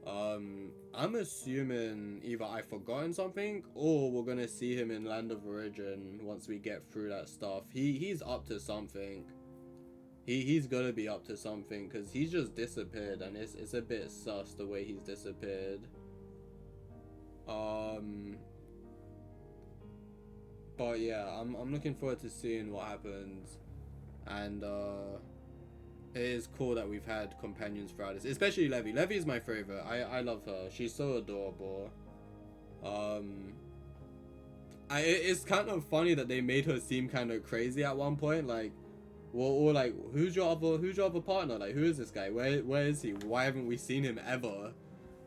I'm assuming either I've forgotten something or we're gonna see him in Land of Origin once we get through that stuff. He's up to something. He's gonna be up to something because he's just disappeared, and it's a bit sus the way he's disappeared. But yeah, I'm looking forward to seeing what happens, and it is cool that we've had companions throughout this, especially Levi. Levi is my favorite. I love her. She's so adorable. It's kind of funny that they made her seem kind of crazy at one point, like. Well, or like, who's your other partner? Like, who is this guy? Where is he? Why haven't we seen him ever?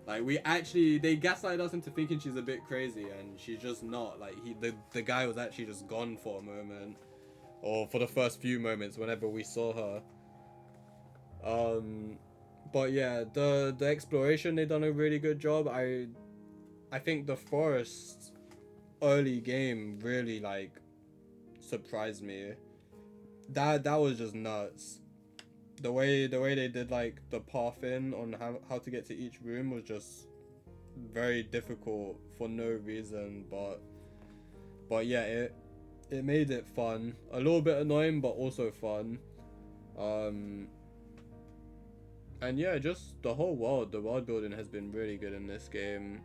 Like, they gaslight us into thinking she's a bit crazy, and she's just not. Like, the guy was actually just gone for a moment, or for the first few moments whenever we saw her. But yeah, the exploration, they done a really good job. I think the forest early game really like surprised me. That was just nuts. The way they did like the path in on how to get to each room was just very difficult for no reason, but yeah, it made it fun. A little bit annoying, but also fun. And yeah, just the world building has been really good in this game.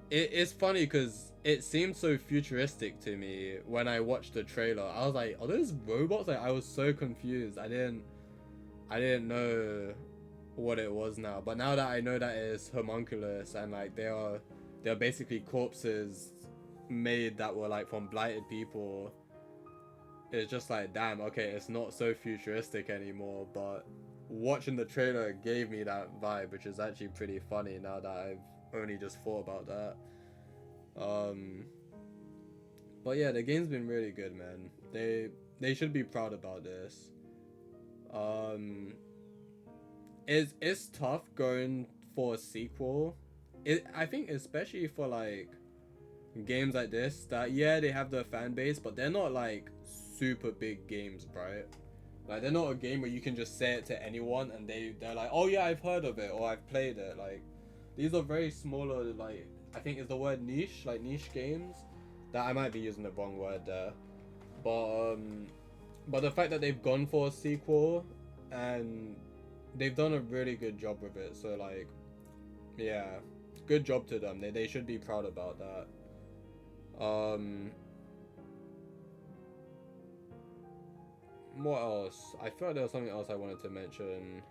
It's funny because it seemed so futuristic to me when I watched the trailer. I was like, are those robots? Like, I was so confused. I didn't know what it was now. But now that I know that it's homunculus, and like they're basically corpses made that were like from blighted people, it's just like, damn, okay, it's not so futuristic anymore. But watching the trailer gave me that vibe, which is actually pretty funny now that I've only just thought about that. But yeah, the game's been really good, man. They should be proud about this. It's tough going for a sequel. I think especially for like games like this that, yeah, they have their fan base, but they're not like super big games, right? Like, they're not a game where you can just say it to anyone and they're like, oh yeah, I've heard of it or I've played it. Like, these are very smaller, like, I think is the word niche, like niche games. That I might be using the wrong word there. But the fact that they've gone for a sequel and they've done a really good job with it. So like, yeah, good job to them. They should be proud about that. What else? I feel like there was something else I wanted to mention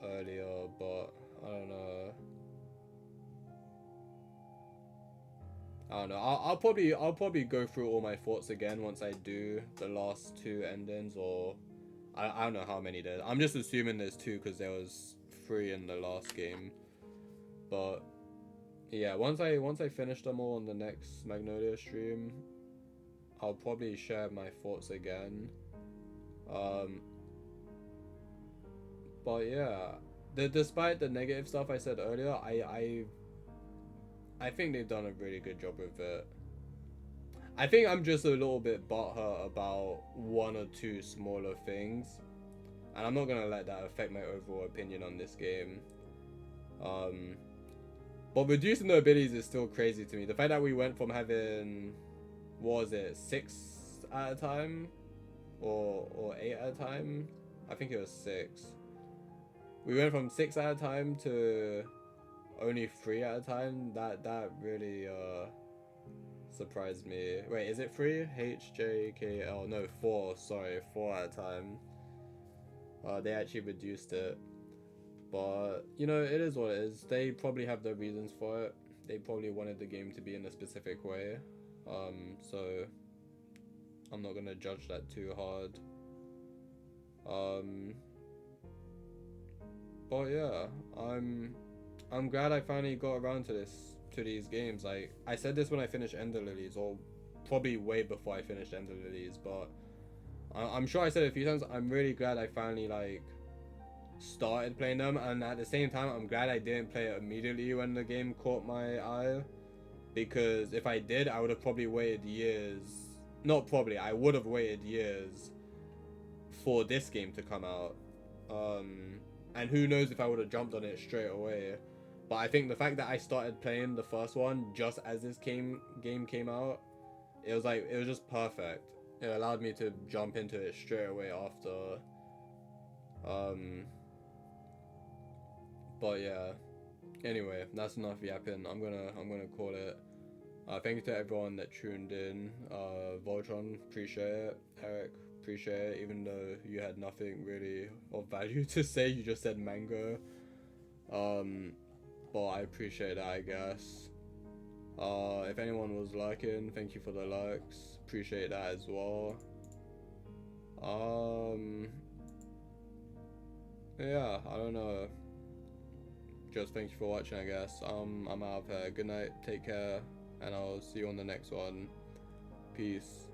earlier, but I don't know. I'll probably go through all my thoughts again once I do the last 2 endings, or I don't know how many there's. I'm just assuming there's 2 because there was 3 in the last game. But yeah, once I finish them all on the next Magnolia stream, I'll probably share my thoughts again. But yeah, despite the negative stuff I said earlier, I think they've done a really good job with it. I think I'm just a little bit butthurt about 1 or 2 smaller things. and I'm not gonna let that affect my overall opinion on this game. But reducing the abilities is still crazy to me. The fact that we went from having, what was it, 6 at a time, or 8 at a time? I think it was 6. We went from 6 at a time to only 3 at a time. That really surprised me. Wait, is it 3? HJKL? No, 4. Sorry, 4 at a time. They actually reduced it. But, you know, it is what it is. They probably have their reasons for it. They probably wanted the game to be in a specific way. So I'm not gonna judge that too hard. But yeah, I'm glad I finally got around to these games. Like, I said this when I finished Ender Lilies, or probably way before I finished Ender Lilies, but I'm sure I said it a few times. I'm really glad I finally like started playing them, and at the same time I'm glad I didn't play it immediately when the game caught my eye, because if I did, I would have probably waited years. Not probably, I would have waited years for this game to come out. And who knows if I would have jumped on it straight away. But I think the fact that I started playing the first one just as this game came out, it was just perfect. It allowed me to jump into it straight away after. But yeah. Anyway, that's enough yapping. I'm gonna call it. Thank you to everyone that tuned in. Voltron, appreciate it. Eric, appreciate it. Even though you had nothing really of value to say, you just said mango. But I appreciate that, I guess. If anyone was liking, thank you for the likes. Appreciate that as well. Yeah, I don't know. Just thank you for watching, I guess. I'm out of here. Good night, take care, and I'll see you on the next one. Peace.